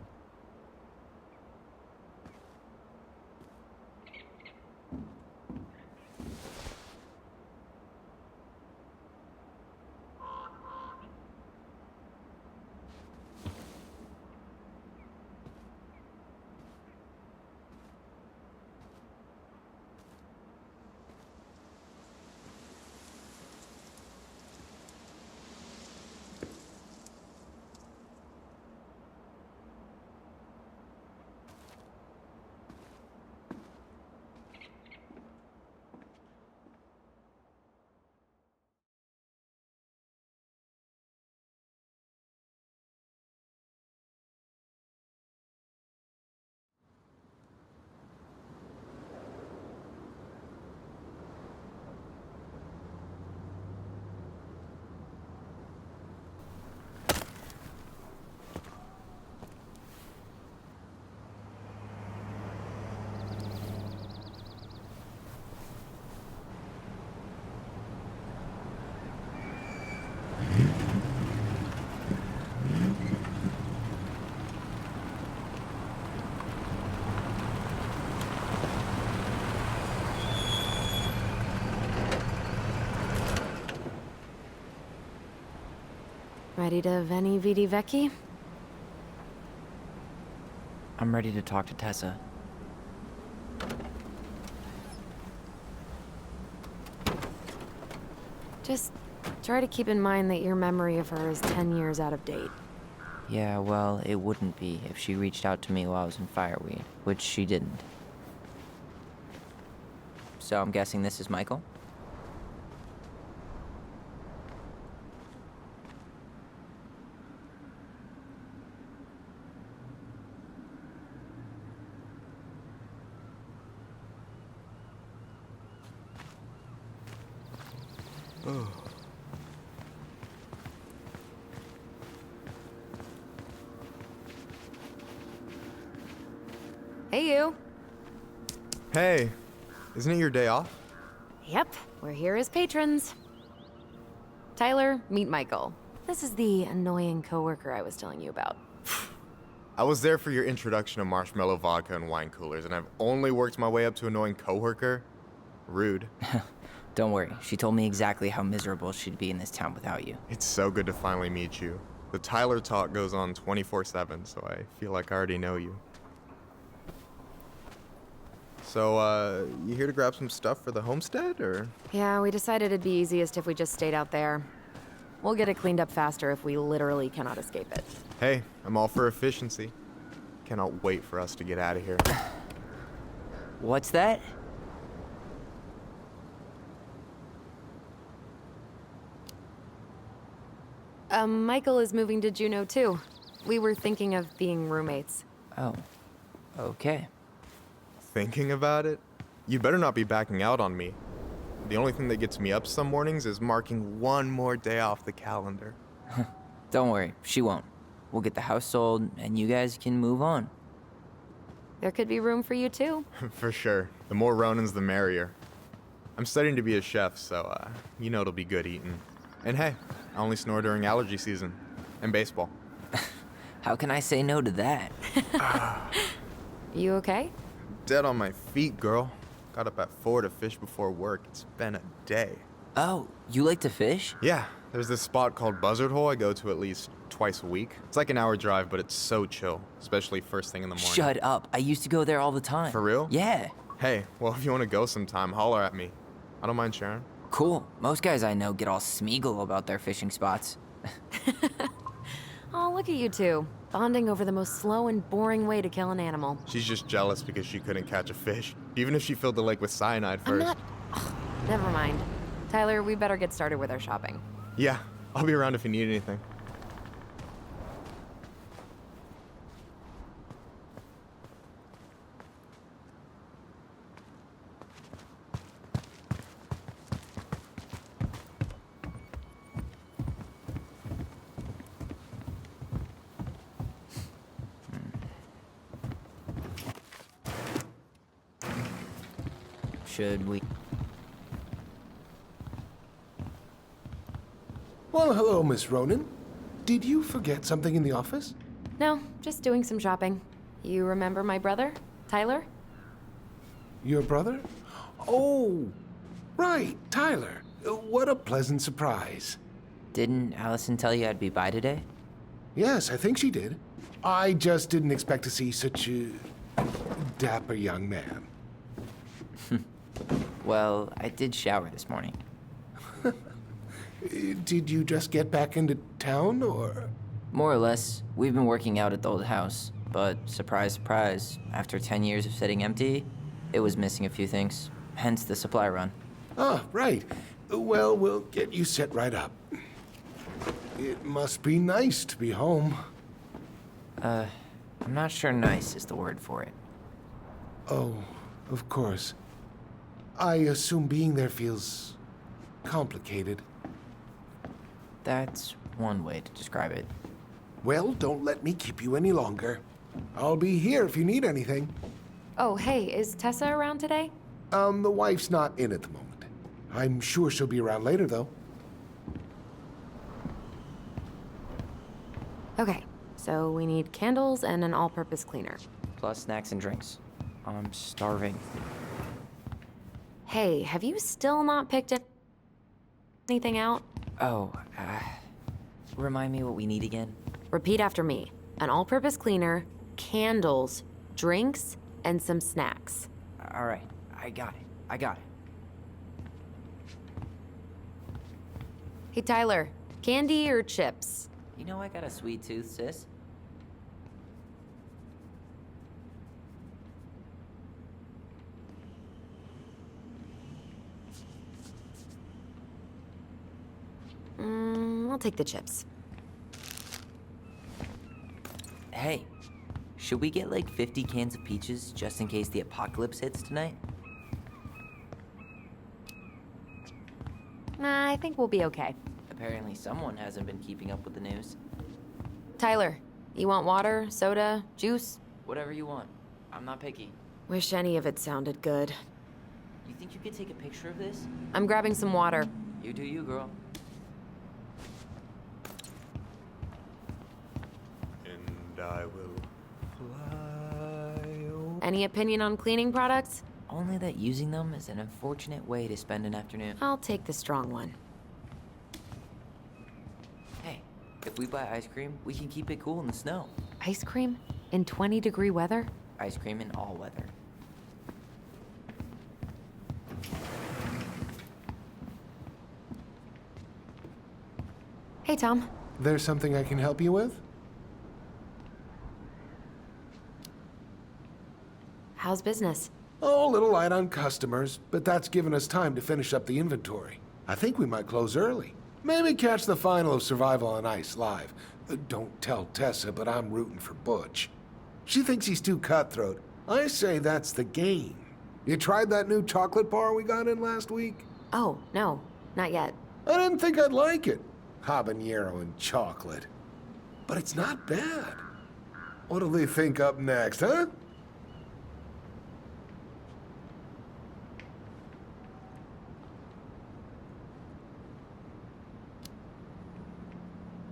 Ready to Veni Vidi Vici? I'm ready to talk to Tessa. Just try to keep in mind that your memory of her is 10 years out of date. Yeah, well, it wouldn't be if she reached out to me while I was in Fireweed, which she didn't. So I'm guessing this is Michael? Hey, you. Hey, isn't it your day off? Yep, we're here as patrons. Tyler, meet Michael. This is the annoying coworker I was telling you about. I was there for your introduction to marshmallow vodka and wine coolers, and I've only worked my way up to annoying coworker. Rude. Don't worry, she told me exactly how miserable she'd be in this town without you. It's so good to finally meet you. The Tyler talk goes on 24/7, so I feel like I already know you. So, you here to grab some stuff for the homestead, or? Yeah, we decided it'd be easiest if we just stayed out there. We'll get it cleaned up faster if we literally cannot escape it. Hey, I'm all for efficiency. Cannot wait for us to get out of here. What's that? Michael is moving to Juneau too. We were thinking of being roommates. Oh, okay. Thinking about it? You better not be backing out on me. The only thing that gets me up some mornings is marking one more day off the calendar. Don't worry, she won't. We'll get the house sold, and you guys can move on. There could be room for you too. For sure. The more Ronins, the merrier. I'm studying to be a chef, so, you know it'll be good eating. And hey, I only snore during allergy season. And baseball. How can I say no to that? You okay? Dead on my feet, girl. Got up at 4 to fish before work. It's been a day. Oh, you like to fish? Yeah, there's this spot called Buzzard Hole I go to at least twice a week. It's like an hour drive, but it's so chill, especially first thing in the morning. Shut up. I used to go there all the time. For real? Yeah. Hey, well, if you want to go sometime, holler at me. I don't mind sharing. Cool. Most guys I know get all Smeagol about their fishing spots. Oh, look at you two. Bonding over the most slow and boring way to kill an animal. She's just jealous because she couldn't catch a fish, even if she filled the lake with cyanide I'm first. not... Ugh, never mind. Tyler, we better get started with our shopping. Yeah, I'll be around if you need anything. Should we? Well, hello, Miss Ronan. Did you forget something in the office? No, just doing some shopping. You remember my brother, Tyler? Your brother? Oh, right, Tyler. What a pleasant surprise. Didn't Allison tell you I'd be by today? Yes, I think she did. I just didn't expect to see such a dapper young man. Well, I did shower this morning. Did you just get back into town, or? More or less. We've been working out at the old house, but surprise, surprise, after 10 years of sitting empty, it was missing a few things. Hence the supply run. Ah, right. Well, we'll get you set right up. It must be nice to be home. I'm not sure nice is the word for it. Oh, of course. I assume being there feels complicated. That's one way to describe it. Well, don't let me keep you any longer. I'll be here if you need anything. Oh, hey, is Tessa around today? The wife's not in at the moment. I'm sure she'll be around later, though. Okay, so we need candles and an all-purpose cleaner. Plus snacks and drinks. I'm starving. Hey, have you still not picked anything out? Oh, remind me what we need again? Repeat after me. An all-purpose cleaner, candles, drinks, and some snacks. All right, I got it. I got it. Hey, Tyler, candy or chips? You know I got a sweet tooth, sis. I'll take the chips. Hey, should we get like 50 cans of peaches just in case the apocalypse hits tonight? Nah, I think we'll be okay. Apparently someone hasn't been keeping up with the news. Tyler, you want water, soda, juice? Whatever you want. I'm not picky. Wish any of it sounded good. You think you could take a picture of this? I'm grabbing some water. You do you, girl. And I will fly. Any opinion on cleaning products? Only that using them is an unfortunate way to spend an afternoon. I'll take the strong one. Hey, if we buy ice cream, we can keep it cool in the snow. Ice cream? In 20-degree weather? Ice cream in all weather. Hey, Tom. There's something I can help you with? How's business? Oh, a little light on customers, but that's given us time to finish up the inventory. I think we might close early. Maybe catch the final of Survival on Ice live. Don't tell Tessa, but I'm rooting for Butch. She thinks he's too cutthroat. I say that's the game. You tried that new chocolate bar we got in last week? Oh, no, not yet. I didn't think I'd like it. Habanero and chocolate. But it's not bad. What'll they think up next, huh?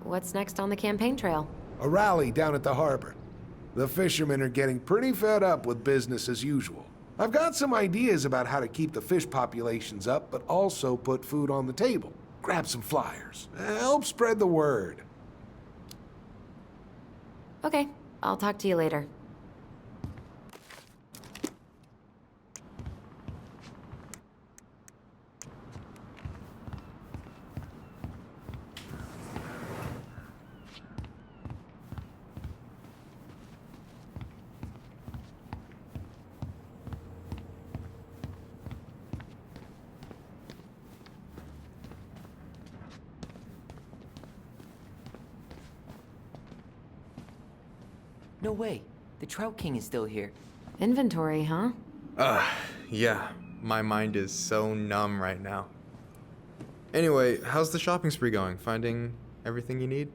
What's next on the campaign trail? A rally down at the harbor. The fishermen are getting pretty fed up with business as usual. I've got some ideas about how to keep the fish populations up, but also put food on the table. Grab some flyers. Help spread the word. Okay, I'll talk to you later. No way. The Trout King is still here. Inventory, huh? Yeah. My mind is so numb right now. Anyway, how's the shopping spree going? Finding everything you need?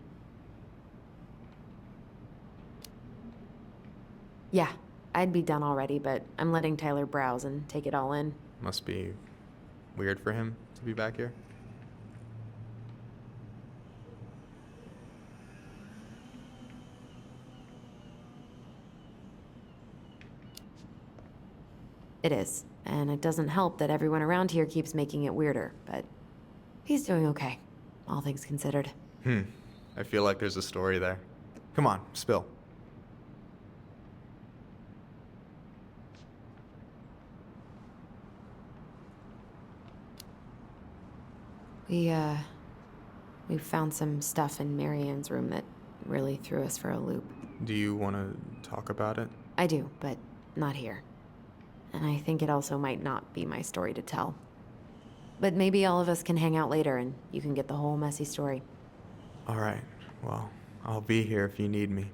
Yeah, I'd be done already, but I'm letting Tyler browse and take it all in. Must be weird for him to be back here. It is, and it doesn't help that everyone around here keeps making it weirder, but he's doing okay, all things considered. I feel like there's a story there. Come on, spill. We found some stuff in Marianne's room that really threw us for a loop. Do you want to talk about it? I do, but not here. And I think it also might not be my story to tell. But maybe all of us can hang out later and you can get the whole messy story. All right. Well, I'll be here if you need me.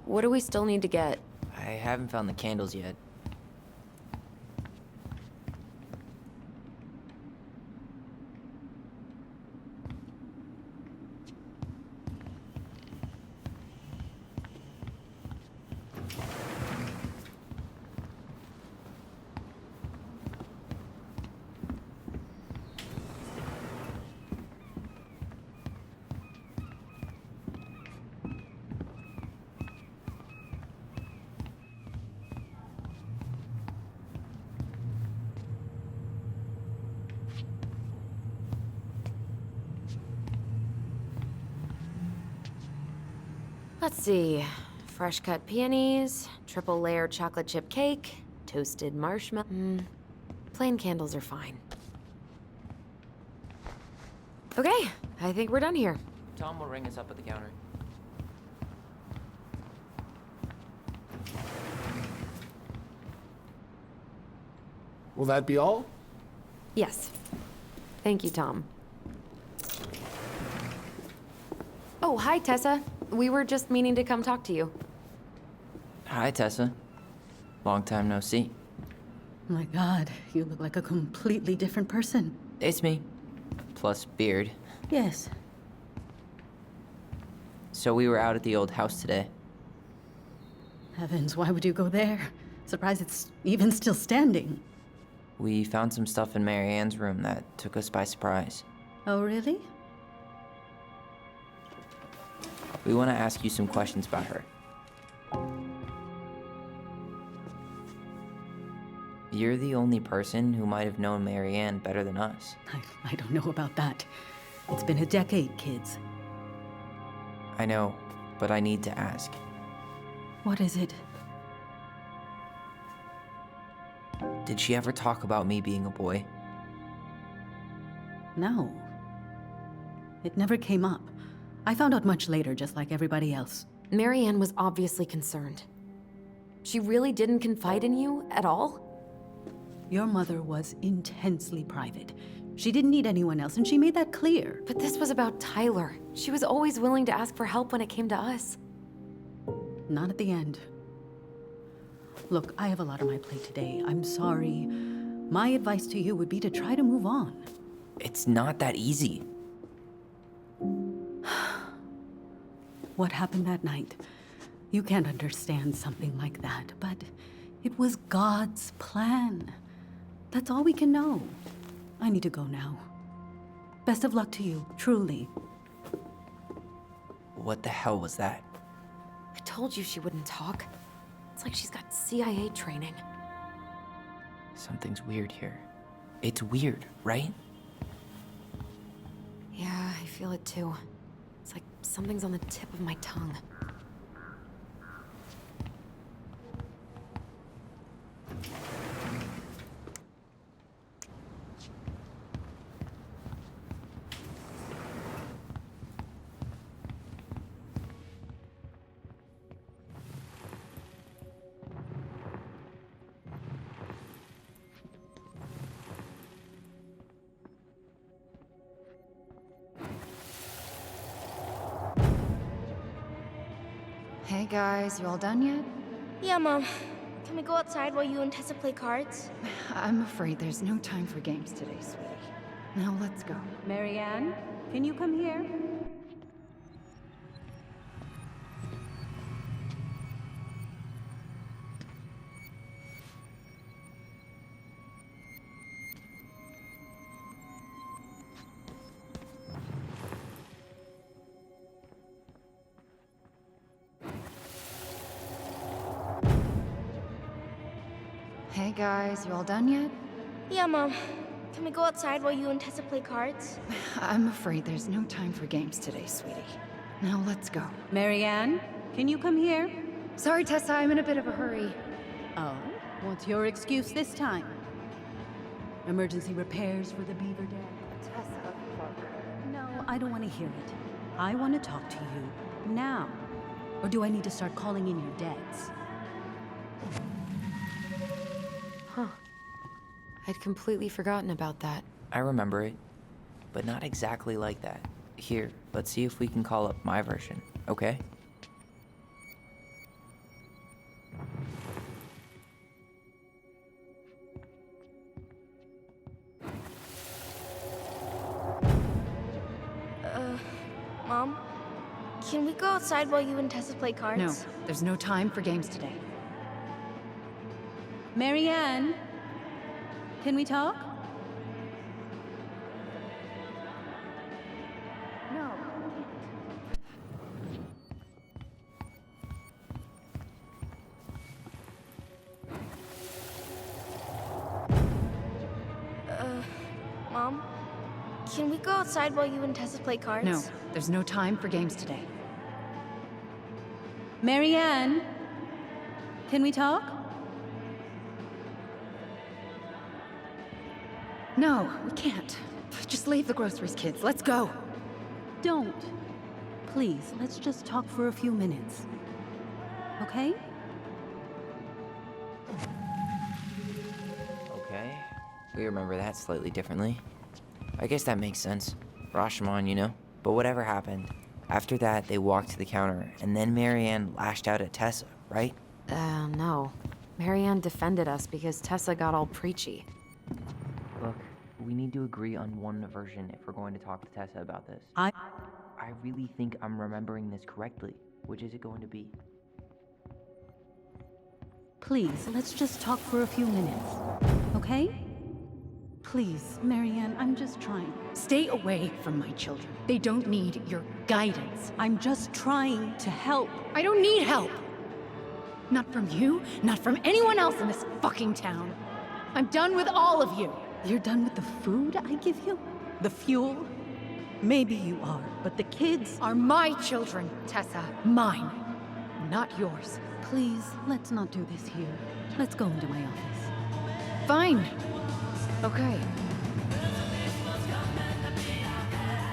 What do we still need to get? I haven't found the candles yet. Let's see. Fresh cut peonies, triple layer chocolate chip cake, toasted marshmallow. Plain candles are fine. Okay, I think we're done here. Tom will ring us up at the counter. Will that be all? Yes. Thank you, Tom. Oh, hi, Tessa. We were just meaning to come talk to you. Hi, Tessa. Long time no see. My God, you look like a completely different person. It's me. Plus beard. Yes. So we were out at the old house today. Heavens, why would you go there? Surprised it's even still standing. We found some stuff in Mary Ann's room that took us by surprise. Oh, really? We want to ask you some questions about her. You're the only person who might have known Mary Ann better than us. I don't know about that. It's been a decade, kids. I know, but I need to ask. What is it? Did she ever talk about me being a boy? No. It never came up. I found out much later, just like everybody else. Mary Ann was obviously concerned. She really didn't confide in you at all? Your mother was intensely private. She didn't need anyone else, and she made that clear. But this was about Tyler. She was always willing to ask for help when it came to us. Not at the end. Look, I have a lot on my plate today. I'm sorry. My advice to you would be to try to move on. It's not that easy. What happened that night? You can't understand something like that, but it was God's plan. That's all we can know. I need to go now. Best of luck to you, truly. What the hell was that? I told you she wouldn't talk. It's like she's got CIA training. Something's weird here. It's weird, right? Yeah, I feel it too. It's like something's on the tip of my tongue. Hey guys, you all done yet? Yeah, Mom. Can we go outside while you and Tessa play cards? I'm afraid there's no time for games today, sweetie. Now let's go. Mary Ann, can you come here? Hey guys, you all done yet? Yeah, Mom. Can we go outside while you and Tessa play cards? I'm afraid there's no time for games today, sweetie. Now let's go. Mary Ann, can you come here? Sorry, Tessa, I'm in a bit of a hurry. Oh, what's your excuse this time? Emergency repairs for the beaver dam? Tessa, No, I don't want to hear it. I want to talk to you now. Or do I need to start calling in your debts? Huh. I'd completely forgotten about that. I remember it, but not exactly like that. Here, let's see if we can call up my version, okay? Mom? Can we go outside while you and Tessa play cards? No, there's no time for games today. Mary Ann, can we talk? No. Mom? Can we go outside while you and Tessa play cards? No, there's no time for games today. Marianne, can we talk? No, we can't. Just leave the groceries, kids. Let's go. Don't. Please, let's just talk for a few minutes. Okay? Okay. We remember that slightly differently. I guess that makes sense. Rashomon, you know? But whatever happened, after that, they walked to the counter, and then Marianne lashed out at Tessa, right? No. Marianne defended us because Tessa got all preachy. Look, we need to agree on one version if we're going to talk to Tessa about this. I really think I'm remembering this correctly. Which is it going to be? Please, let's just talk for a few minutes. Okay? Please, Marianne, I'm just trying. Stay away from my children. They don't need your guidance. I'm just trying to help. I don't need help. Not from you, not from anyone else in this fucking town. I'm done with all of you. You're done with the food I give you? The fuel? Maybe you are, but the kids Are my children, Tessa. Mine, not yours. Please, let's not do this here. Let's go into my office. Fine. Okay.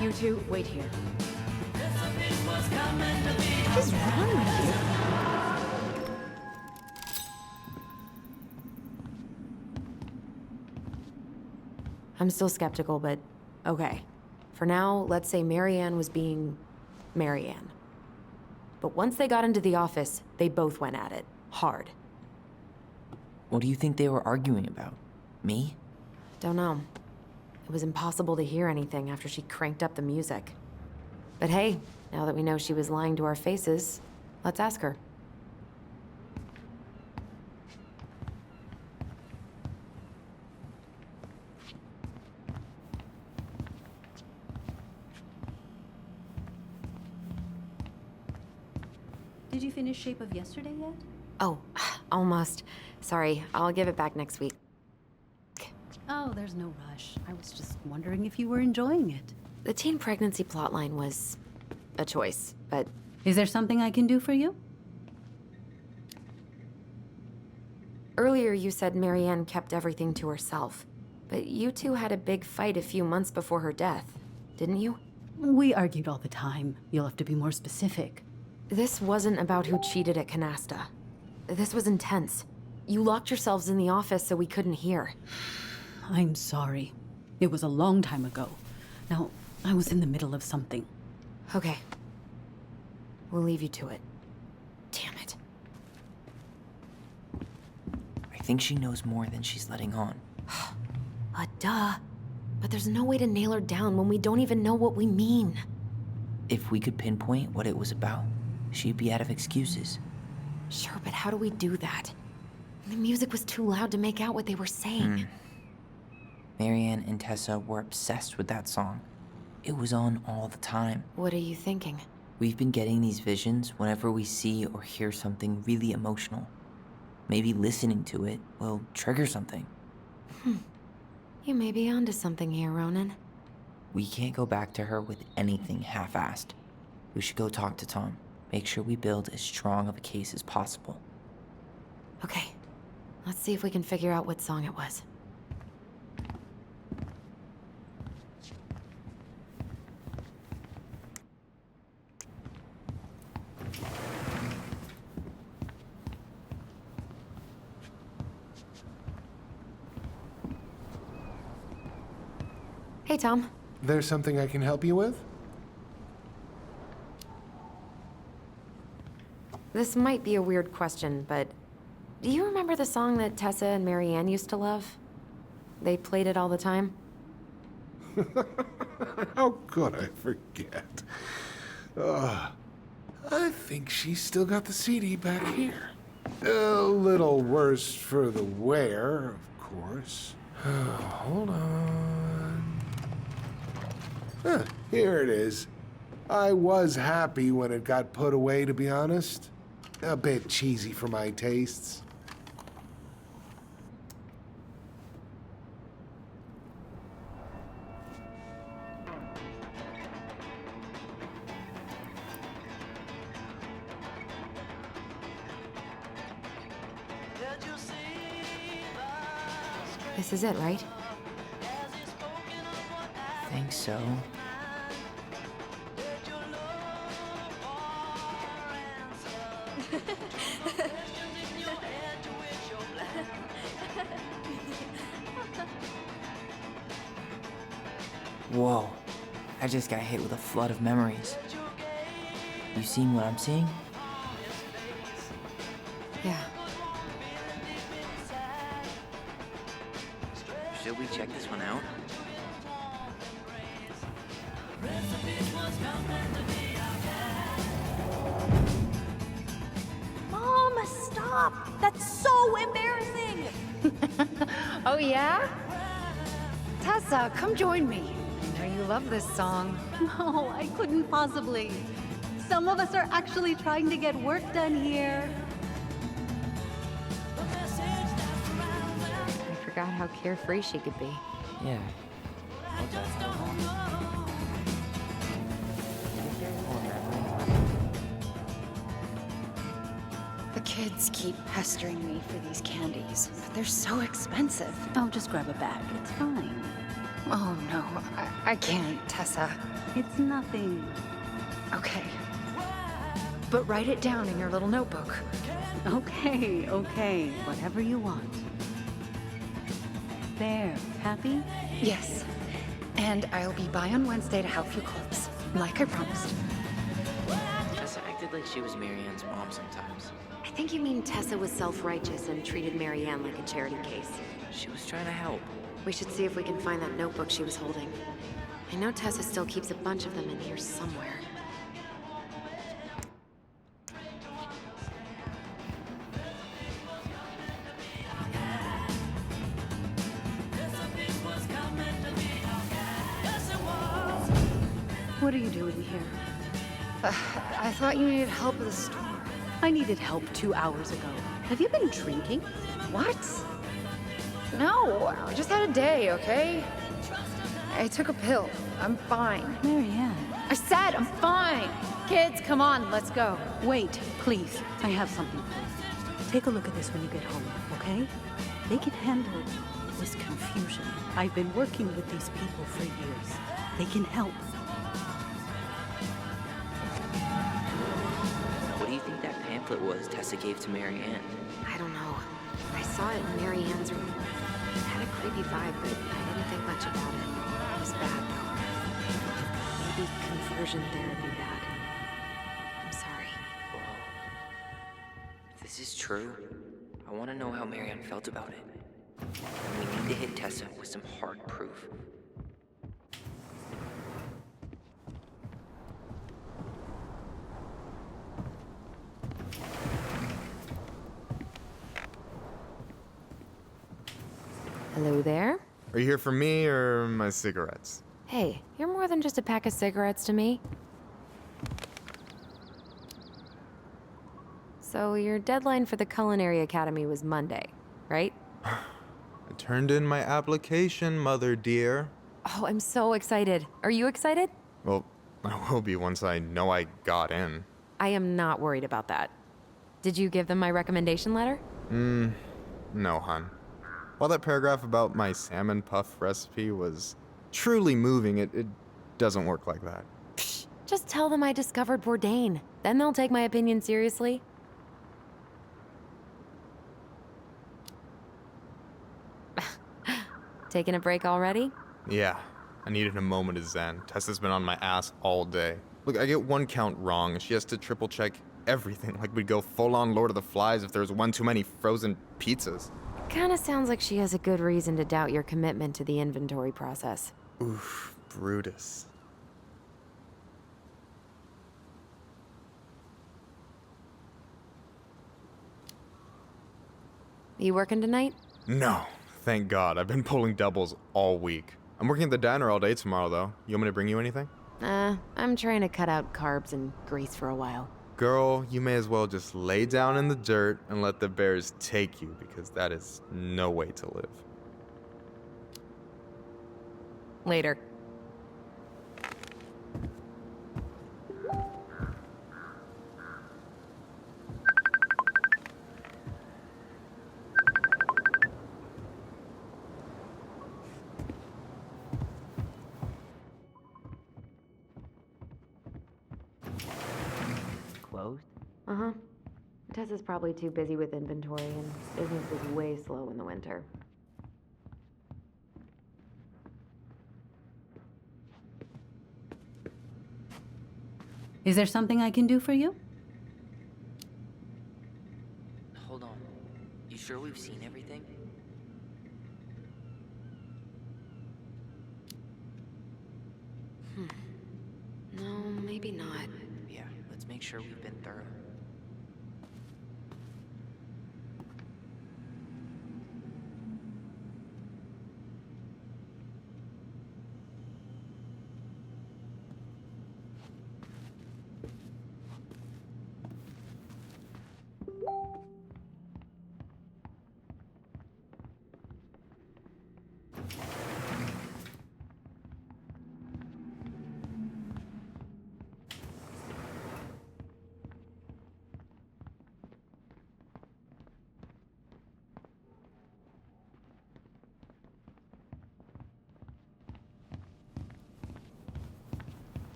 You two, wait here. What is wrong with you? I'm still skeptical, but okay. For now, let's say Marianne was being Marianne. But once they got into the office, they both went at it. Hard. What do you think they were arguing about? Me? Don't know. It was impossible to hear anything after she cranked up the music. But hey, now that we know she was lying to our faces, let's ask her. Did you finish Shape of Yesterday yet? Oh, almost. Sorry, I'll give it back next week. Oh, there's no rush. I was just wondering if you were enjoying it. The teen pregnancy plotline was a choice, but Is there something I can do for you? earlier you said Marianne kept everything to herself. But you two had a big fight a few months before her death, didn't you? We argued all the time. You'll have to be more specific. This wasn't about who cheated at Canasta. This was intense. You locked yourselves in the office so we couldn't hear. I'm sorry. It was a long time ago. Now, I was in the middle of something. Okay. We'll leave you to it. Damn it. I think she knows more than she's letting on. Duh. But there's no way to nail her down when we don't even know what we mean. If we could pinpoint what it was about, she'd be out of excuses. Sure, but how do we do that? The music was too loud to make out what they were saying. Marianne and Tessa were obsessed with that song. It was on all the time. What are you thinking? We've been getting these visions whenever we see or hear something really emotional. Maybe listening to it will trigger something. You may be onto something here, Ronan. We can't go back to her with anything half-assed. We should go talk to Tom. Make sure we build as strong of a case as possible. Okay. Let's see if we can figure out what song it was. Hey, Tom. There's something I can help you with? This might be a weird question, but do you remember the song that Tessa and Marianne used to love? They played it all the time. How could I forget? I think she's still got the CD back here. A little worse for the wear, of course. Hold on. Here it is. I was happy when it got put away, to be honest. A bit cheesy for my tastes. This is it, right? Think so. Whoa, I just got hit with a flood of memories. You seen what I'm seeing? Yeah. Should we check this one out? Mom, stop! That's so embarrassing! Oh, yeah? Tessa, come join me. I know you love this song. No, I couldn't possibly. Some of us are actually trying to get work done here. I forgot how carefree she could be. Yeah. The kids keep pestering me for these candies, but they're so expensive. I'll just grab a bag. It's fine. Oh, no, I can't, Tessa. It's nothing. Okay. But write it down in your little notebook. Okay, okay. Whatever you want. There. Happy? Yes. And I'll be by on Wednesday to help you close, like I promised. Tessa acted like she was Marianne's mom sometimes. I think you mean Tessa was self-righteous and treated Marianne like a charity case. She was trying to help. We should see if we can find that notebook she was holding. I know Tessa still keeps a bunch of them in here somewhere. What are you doing here? I thought you needed help with the store. I needed help 2 hours ago. Have you been drinking? What? No, I just had a day, okay? I took a pill. I'm fine. Marianne. I said I'm fine. Kids, come on, let's go. Wait, please. I have something for you. Take a look at this when you get home, okay? They can handle this confusion. I've been working with these people for years. They can help. What do you think that pamphlet was Tessa gave to Marianne? I don't know. I saw it in Marianne's room. It had a creepy vibe, but I didn't think much about it. It was bad, though. Maybe conversion therapy bad. I'm sorry. Whoa. If this is true, I want to know how Marianne felt about it. And we need to hit Tessa with some hard proof. Hello there? Are you here for me or my cigarettes? Hey, you're more than just a pack of cigarettes to me. So your deadline for the Culinary Academy was Monday, right? I turned in my application, mother dear. Oh, I'm so excited. Are you excited? Well, I will be once I know I got in. I am not worried about that. Did you give them my recommendation letter? No, hun. While that paragraph about my salmon puff recipe was truly moving, it doesn't work like that. Psh, just tell them I discovered Bourdain. Then they'll take my opinion seriously. Taking a break already? Yeah, I needed a moment of zen. Tessa's been on my ass all day. Look, I get one count wrong, and she has to triple check everything, like we'd go full-on Lord of the Flies if there was one too many frozen pizzas. Kinda sounds like she has a good reason to doubt your commitment to the inventory process. Oof, Brutus. You working tonight? No, thank God. I've been pulling doubles all week. I'm working at the diner all day tomorrow, though. You want me to bring you anything? I'm trying to cut out carbs and grease for a while. Girl, you may as well just lay down in the dirt and let the bears take you, because that is no way to live. Later. Tessa's probably too busy with inventory, and business is way slow in the winter. Is there something I can do for you? Hold on. You sure we've seen everything? No, maybe not. Yeah, let's make sure we've been thorough.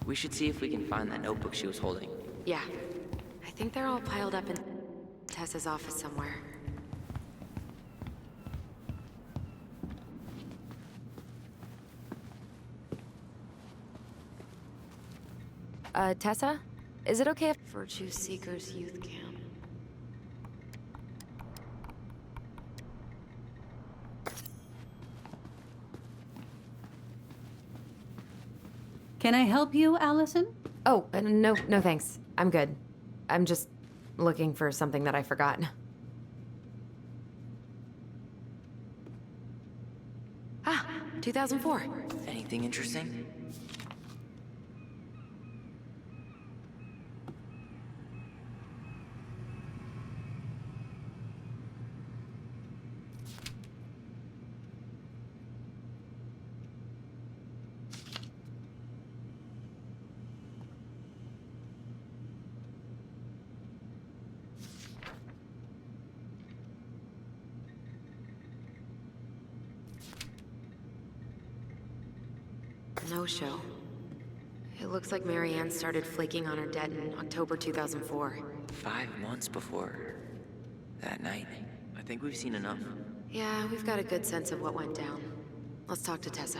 We should see if we can find that notebook she was holding. Yeah. I think they're all piled up in Tessa's office somewhere. Tessa? Is it okay if Virtue Seekers Youth Camp? Can I help you, Allison? Oh, no thanks. I'm good. I'm just looking for something that I forgot. Ah, 2004. Anything interesting? No show. It looks like Marianne started flaking on her debt in October 2004. 5 months before that night. I think we've seen enough. Yeah, we've got a good sense of what went down. Let's talk to Tessa.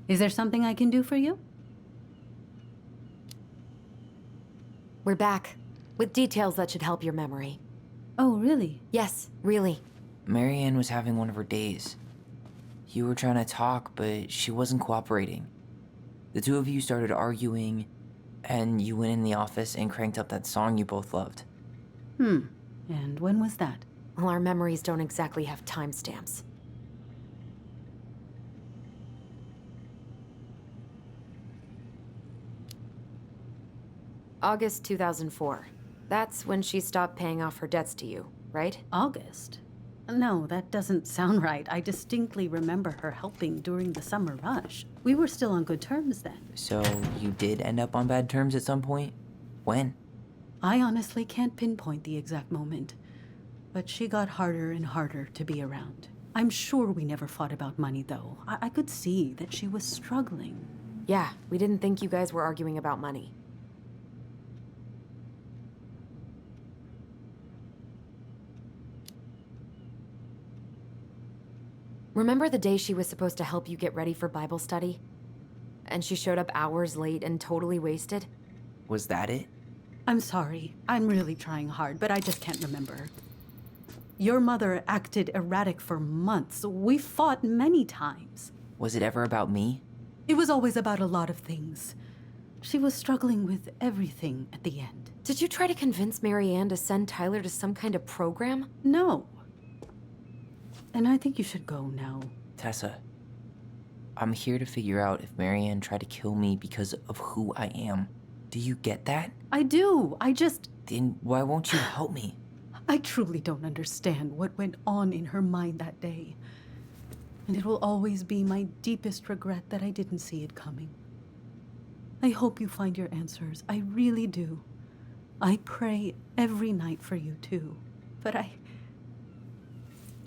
Is there something I can do for you? We're back, with details that should help your memory. Oh, really? Yes, really. Marianne was having one of her days. You were trying to talk, but she wasn't cooperating. The two of you started arguing, and you went in the office and cranked up that song you both loved. And when was that? Well, our memories don't exactly have timestamps. August 2004. That's when she stopped paying off her debts to you, right? August? No, that doesn't sound right. I distinctly remember her helping during the summer rush. We were still on good terms then. So you did end up on bad terms at some point? When? I honestly can't pinpoint the exact moment, but she got harder and harder to be around. I'm sure we never fought about money, though. I could see that she was struggling. Yeah, we didn't think you guys were arguing about money. Remember the day she was supposed to help you get ready for Bible study? And she showed up hours late and totally wasted? Was that it? I'm sorry. I'm really trying hard, but I just can't remember. Your mother acted erratic for months. We fought many times. Was it ever about me? It was always about a lot of things. She was struggling with everything at the end. Did you try to convince Marianne to send Tyler to some kind of program? No. And I think you should go now. Tessa, I'm here to figure out if Marianne tried to kill me because of who I am. Do you get that? I do. Then why won't you help me? I truly don't understand what went on in her mind that day. And it will always be my deepest regret that I didn't see it coming. I hope you find your answers. I really do. I pray every night for you too. But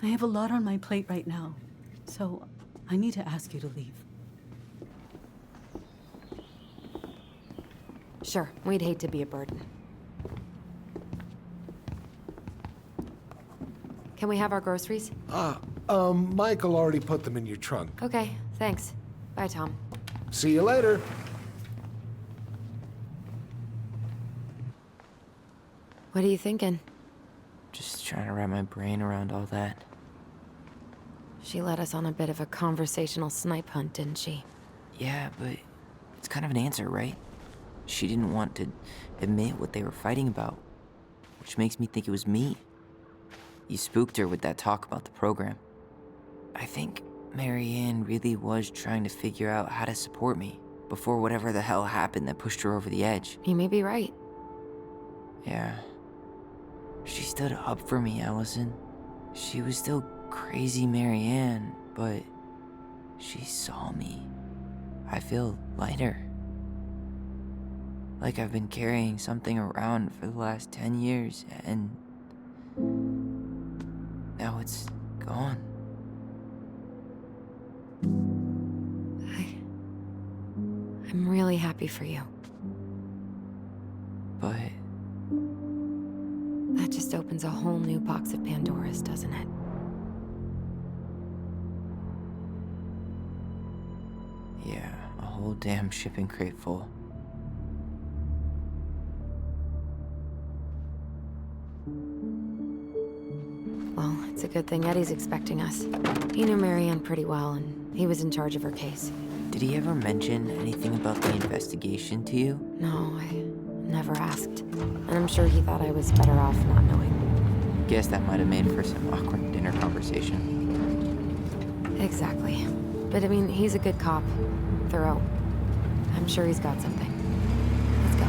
I have a lot on my plate right now, so I need to ask you to leave. Sure, we'd hate to be a burden. Can we have our groceries? Michael already put them in your trunk. Okay, thanks. Bye, Tom. See you later. What are you thinking? Just trying to wrap my brain around all that. She led us on a bit of a conversational snipe hunt, didn't she? Yeah, but it's kind of an answer, right? She didn't want to admit what they were fighting about, which makes me think it was me. You spooked her with that talk about the program. I think Marianne really was trying to figure out how to support me before whatever the hell happened that pushed her over the edge. You may be right. Yeah. She stood up for me, Allison. She was still crazy Marianne, but she saw me. I feel lighter. Like I've been carrying something around for the last 10 years, and now it's gone. I'm really happy for you. But that just opens a whole new box of Pandora's, doesn't it? yeah, a whole damn shipping crate full. Well, it's a good thing Eddie's expecting us. He knew Marianne pretty well, and he was in charge of her case. Did he ever mention anything about the investigation to you? No, I never asked. And I'm sure he thought I was better off not knowing. Guess that might have made for some awkward dinner conversation. Exactly. But I mean, he's a good cop. Thorough. I'm sure he's got something. Let's go.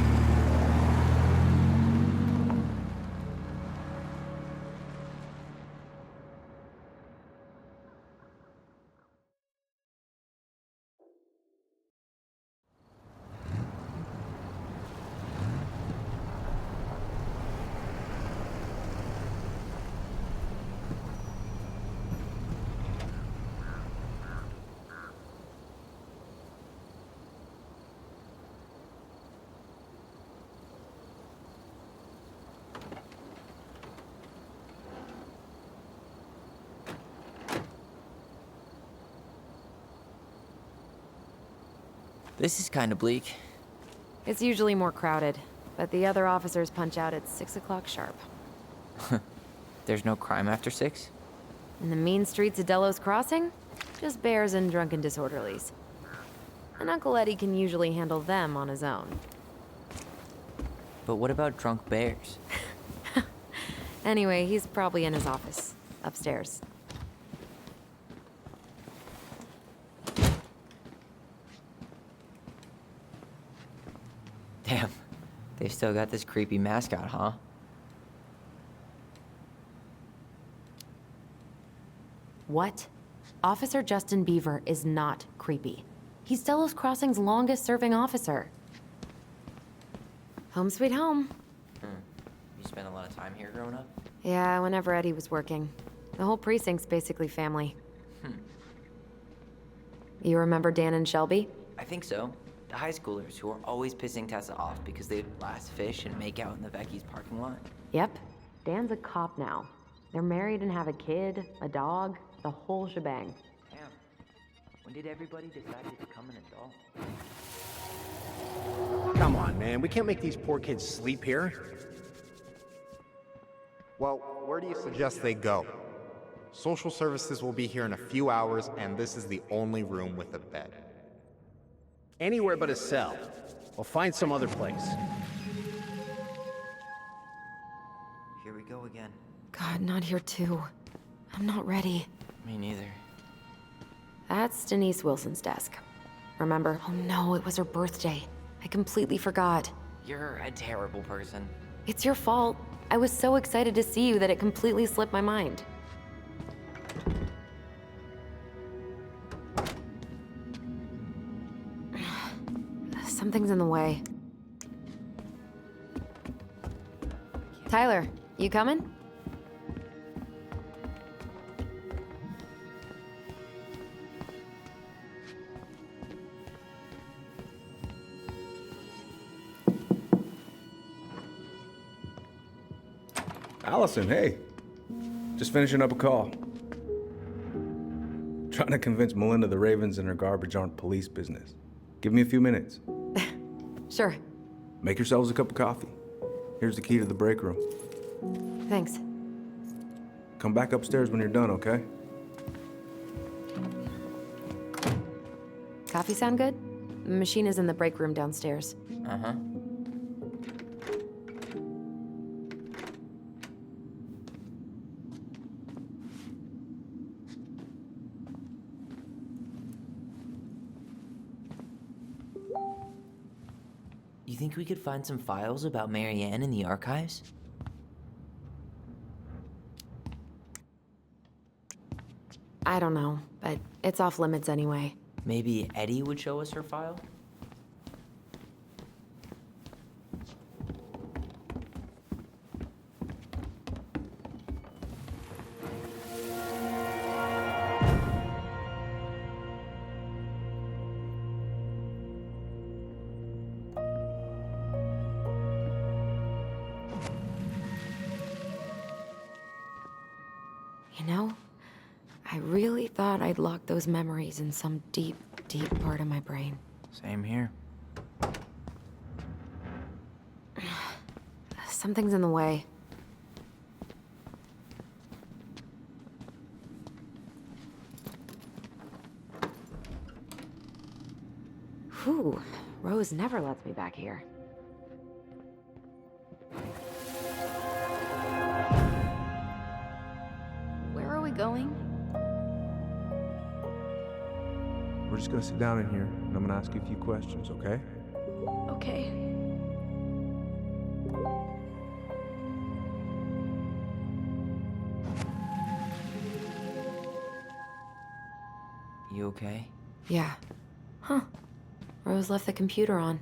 This is kind of bleak. It's usually more crowded, but the other officers punch out at 6 o'clock sharp. There's no crime after 6? In the mean streets of Delos Crossing, just bears and drunken disorderlies. And Uncle Eddie can usually handle them on his own. But what about drunk bears? Anyway, he's probably in his office, upstairs. Damn, they've still got this creepy mascot, huh? What? Officer Justin Beaver is not creepy. He's Delos Crossing's longest-serving officer. Home sweet home. You spent a lot of time here growing up? Yeah, whenever Eddie was working. The whole precinct's basically family. You remember Dan and Shelby? I think so. The high schoolers who are always pissing Tessa off because they'd blast fish and make out in the Vecchi's parking lot. Yep. Dan's a cop now. They're married and have a kid, a dog, the whole shebang. Damn. When did everybody decide to become an adult? Come on, man. We can't make these poor kids sleep here. Well, where do you suggest they go? Social services will be here in a few hours, and this is the only room with a bed. Anywhere but a cell. We'll find some other place. Here we go again. God, not here too. I'm not ready. Me neither. That's Denise Wilson's desk. Remember? Oh no, it was her birthday. I completely forgot. You're a terrible person. It's your fault. I was so excited to see you that it completely slipped my mind. Something's in the way. Tyler, you coming? Allison, hey. Just finishing up a call. Trying to convince Melinda the Ravens and her garbage aren't police business. Give me a few minutes. Sure. Make yourselves a cup of coffee. Here's the key to the break room. Thanks. Come back upstairs when you're done, okay? Coffee sound good? The machine is in the break room downstairs. Uh-huh. You think we could find some files about Marianne in the archives? I don't know, but it's off limits anyway. Maybe Eddie would show us her file? You know, I really thought I'd locked those memories in some deep, deep part of my brain. Same here. Something's in the way. Whew, Rose never lets me back here. Where are we going? We're just gonna sit down in here, and I'm gonna ask you a few questions, okay? Okay. You okay? Yeah. Huh. Rose left the computer on.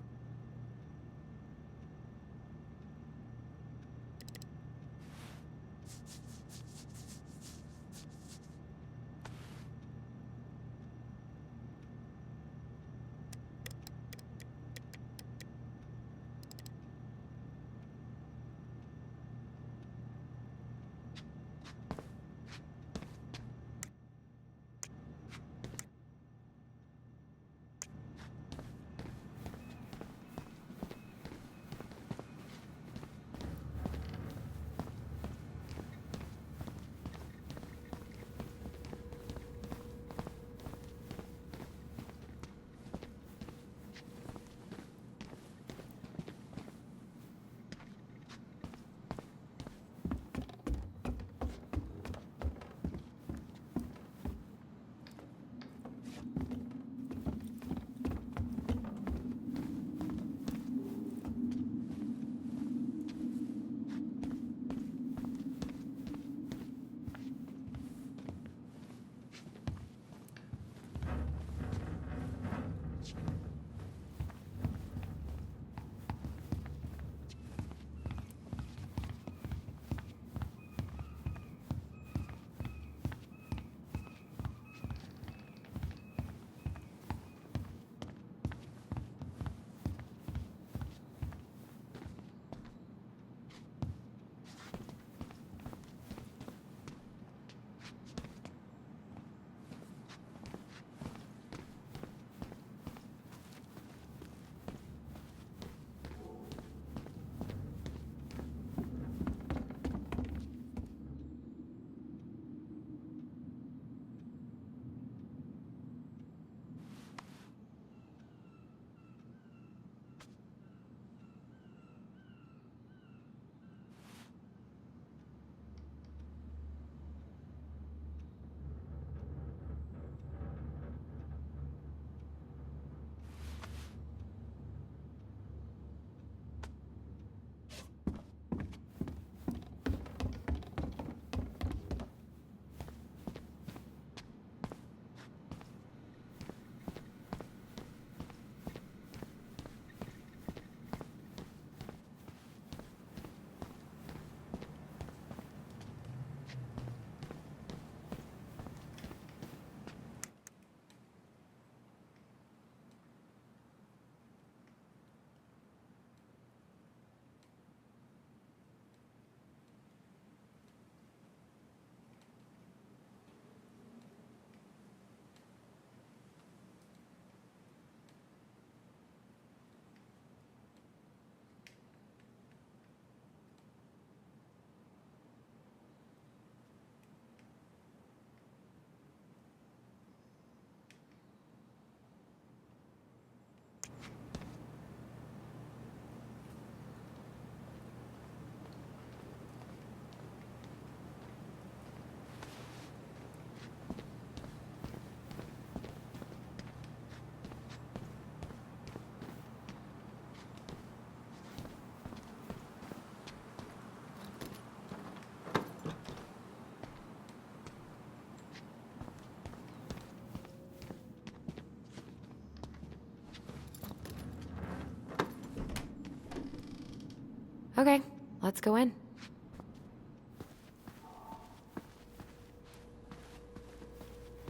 Okay, let's go in.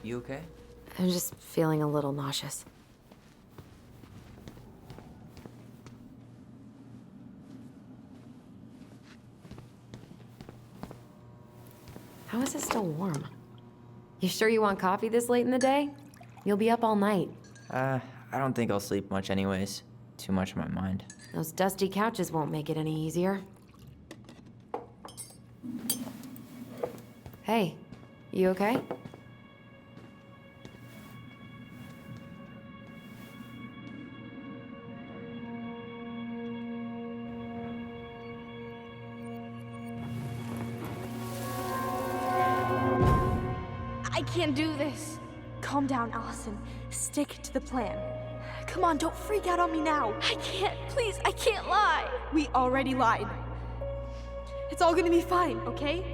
You okay? I'm just feeling a little nauseous. How is it still warm? You sure you want coffee this late in the day? You'll be up all night. I don't think I'll sleep much anyways. Too much on my mind. Those dusty couches won't make it any easier. Hey, you okay? I can't do this. Calm down, Allison. Stick to the plan. Come on, don't freak out on me now. I can't, please, I can't lie. We already lied. It's all gonna be fine, okay?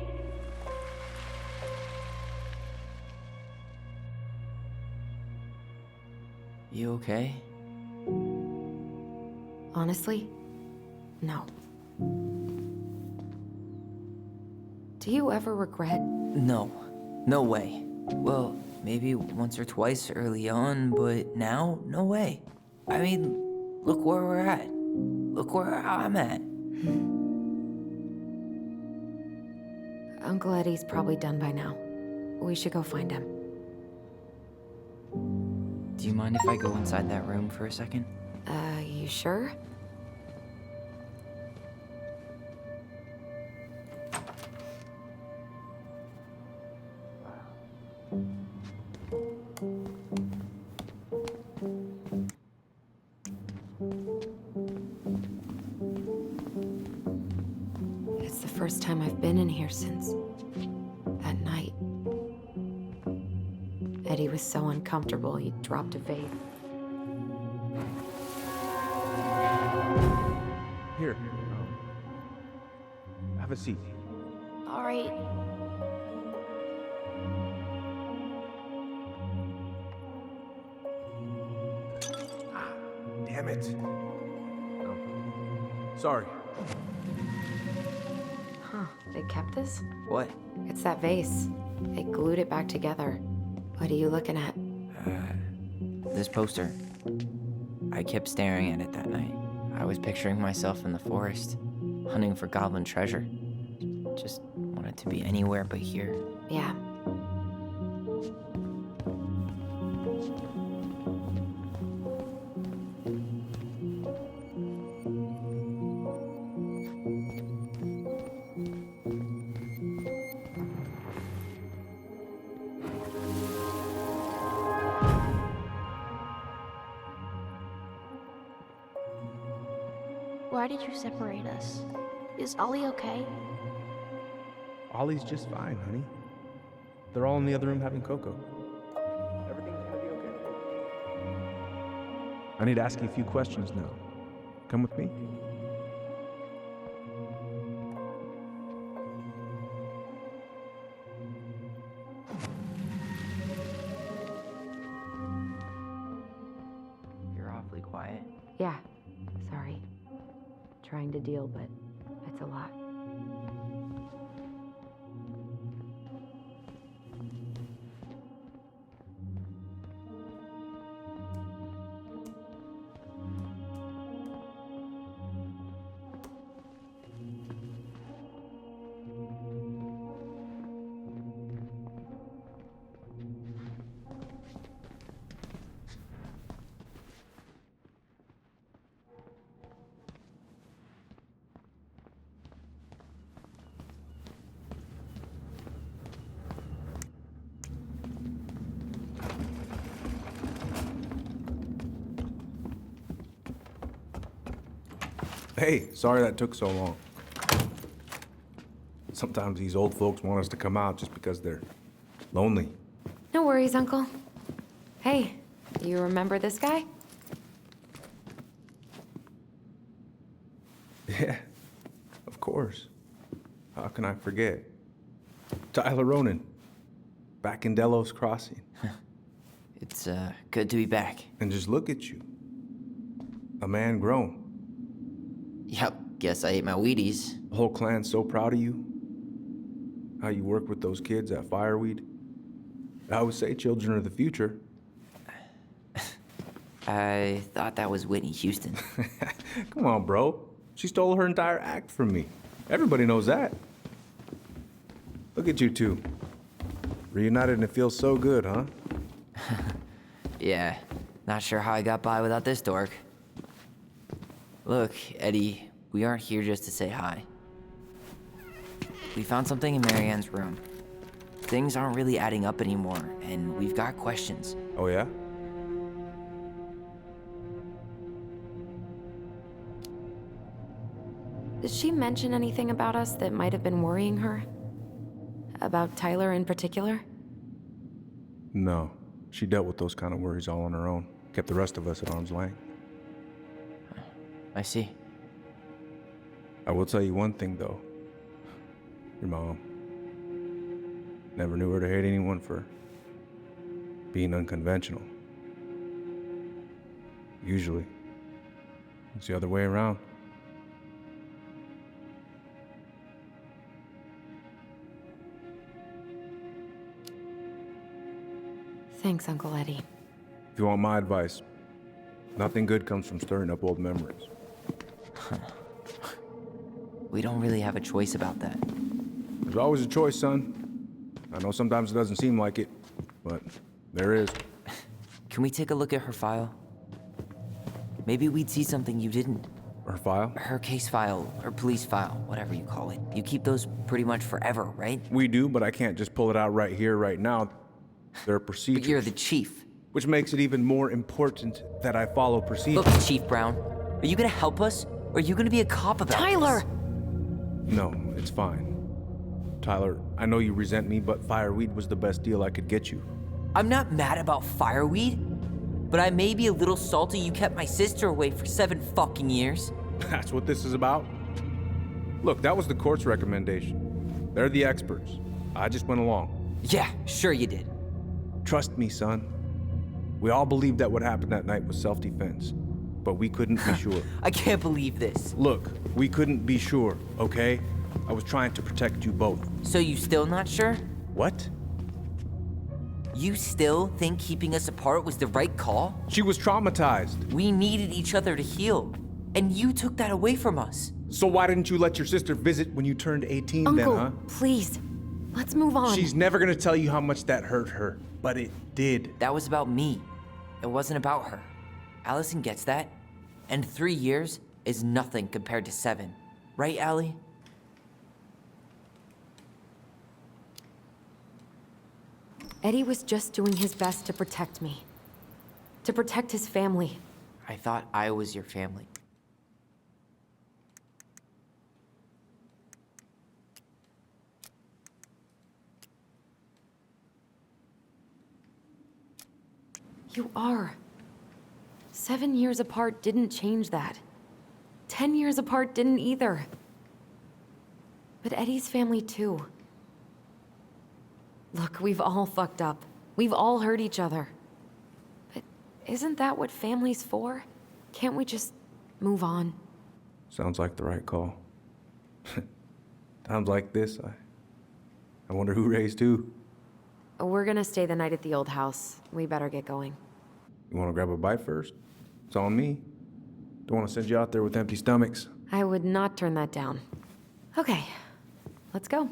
You okay? Honestly, no. Do you ever regret? No. No way. Well, maybe once or twice early on, but now, no way. I mean, look where we're at. Look where I'm at. Uncle Eddie's probably done by now. We should go find him. Do you mind if I go inside that room for a second? You sure? It's the first time I've been in here since that night. Eddie was so uncomfortable, he dropped a vape. Here. Have a seat. All right. Damn it. Oh. Sorry. Huh, they kept this? What? It's that vase. They glued it back together. What are you looking at? This poster. I kept staring at it that night. I was picturing myself in the forest, hunting for goblin treasure. Just wanted to be anywhere but here. Yeah. Why did you separate us? Is Ollie okay? Ollie's just fine, honey. They're all in the other room having cocoa. Everything's gonna be okay. I need to ask you a few questions now. Come with me? You're awfully quiet. Yeah. Sorry. Trying to deal, but it's a lot. Hey, sorry that took so long. Sometimes these old folks want us to come out just because they're lonely. No worries, Uncle. Hey, you remember this guy? Yeah, of course. How can I forget? Tyler Ronan, back in Delos Crossing. It's good to be back. And just look at you. A man grown. Yep, guess I ate my Wheaties. The whole clan's so proud of you. How you work with those kids at Fireweed. I always say children are the future. I thought that was Whitney Houston. Come on, bro. She stole her entire act from me. Everybody knows that. Look at you two. Reunited and it feels so good, huh? Yeah, not sure how I got by without this dork. Look, Eddie, we aren't here just to say hi. We found something in Marianne's room. Things aren't really adding up anymore, and we've got questions. Oh, yeah? Did she mention anything about us that might have been worrying her? About Tyler in particular? No. She dealt with those kind of worries all on her own. Kept the rest of us at arm's length. I see. I will tell you one thing, though. Your mom. Never knew her to hate anyone for being unconventional. Usually, it's the other way around. Thanks, Uncle Eddie. If you want my advice, nothing good comes from stirring up old memories. We don't really have a choice about that. There's always a choice, son. I know sometimes it doesn't seem like it, but there is. Can we take a look at her file? Maybe we'd see something you didn't. Her file? Her case file, or police file, whatever you call it. You keep those pretty much forever, right? We do, but I can't just pull it out right here, right now. There are procedures. But you're the chief. Which makes it even more important that I follow procedures. Look, Chief Brown, are you gonna help us? Or are you gonna be a cop about Tyler! this? No, it's fine. Tyler, I know you resent me, but Fireweed was the best deal I could get you. I'm not mad about Fireweed, but I may be a little salty you kept my sister away for 7 fucking years. That's what this is about? Look, that was the court's recommendation. They're the experts. I just went along. Yeah, sure you did. Trust me, son. We all believed that what happened that night was self-defense, but we couldn't be sure. I can't believe this. Look, we couldn't be sure, okay? I was trying to protect you both. So you still not sure? What? You still think keeping us apart was the right call? She was traumatized. We needed each other to heal, and you took that away from us. So why didn't you let your sister visit when you turned 18 Uncle, then, huh? please. Let's move on. She's never gonna tell you how much that hurt her, but it did. That was about me. It wasn't about her. Allison gets that. And 3 years is nothing compared to 7. Right, Allie? Eddie was just doing his best to protect me. To protect his family. I thought I was your family. You are. 7 years apart didn't change that. 10 years apart didn't either. But Eddie's family too. Look, we've all fucked up. We've all hurt each other. But isn't that what family's for? Can't we just move on? Sounds like the right call. Times like this, I wonder who raised who. We're gonna stay the night at the old house. We better get going. You wanna grab a bite first? It's on me. Don't wanna send you out there with empty stomachs. I would not turn that down. Okay, let's go.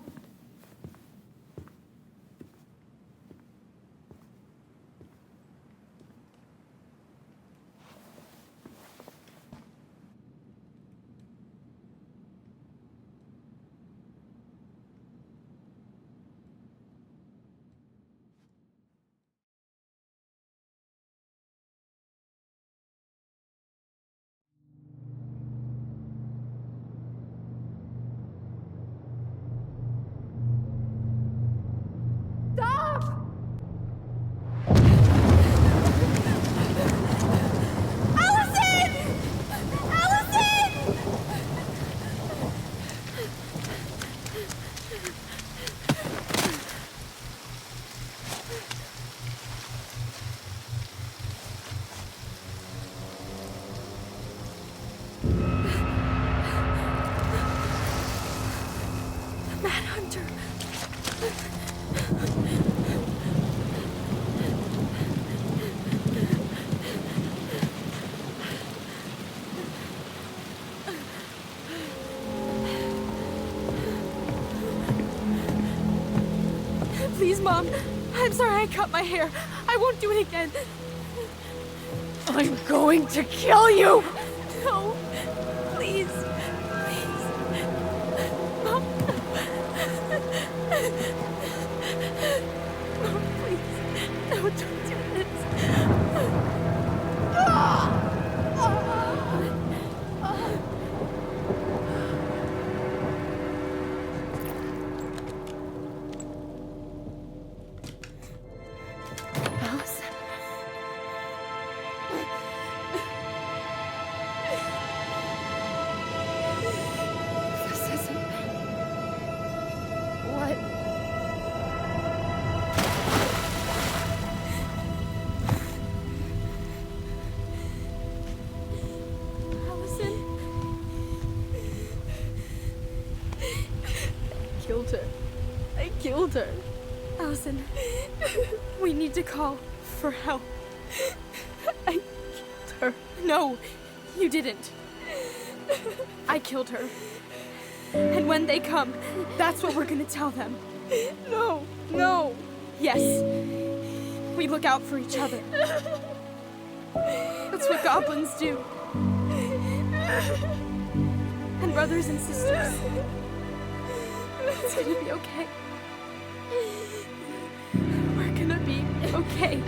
Mom, I'm sorry I cut my hair. I won't do it again. I'm going to kill you! No, please, please. Mom. Mom, please. No, don't do this. Allison. This isn't... What? Allison? I killed her. I killed her. Allison, we need to call for help. I killed her. No, you didn't. I killed her. And when they come, that's what we're gonna tell them. No, no. Yes. We look out for each other. That's what goblins do. And brothers and sisters. It's gonna be okay. We're gonna be okay.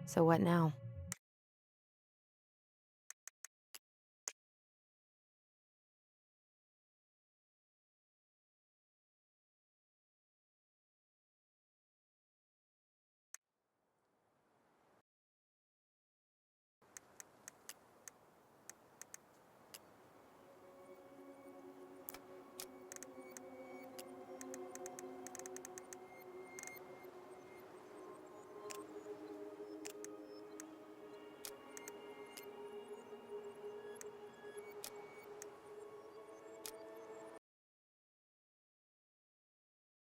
So what now?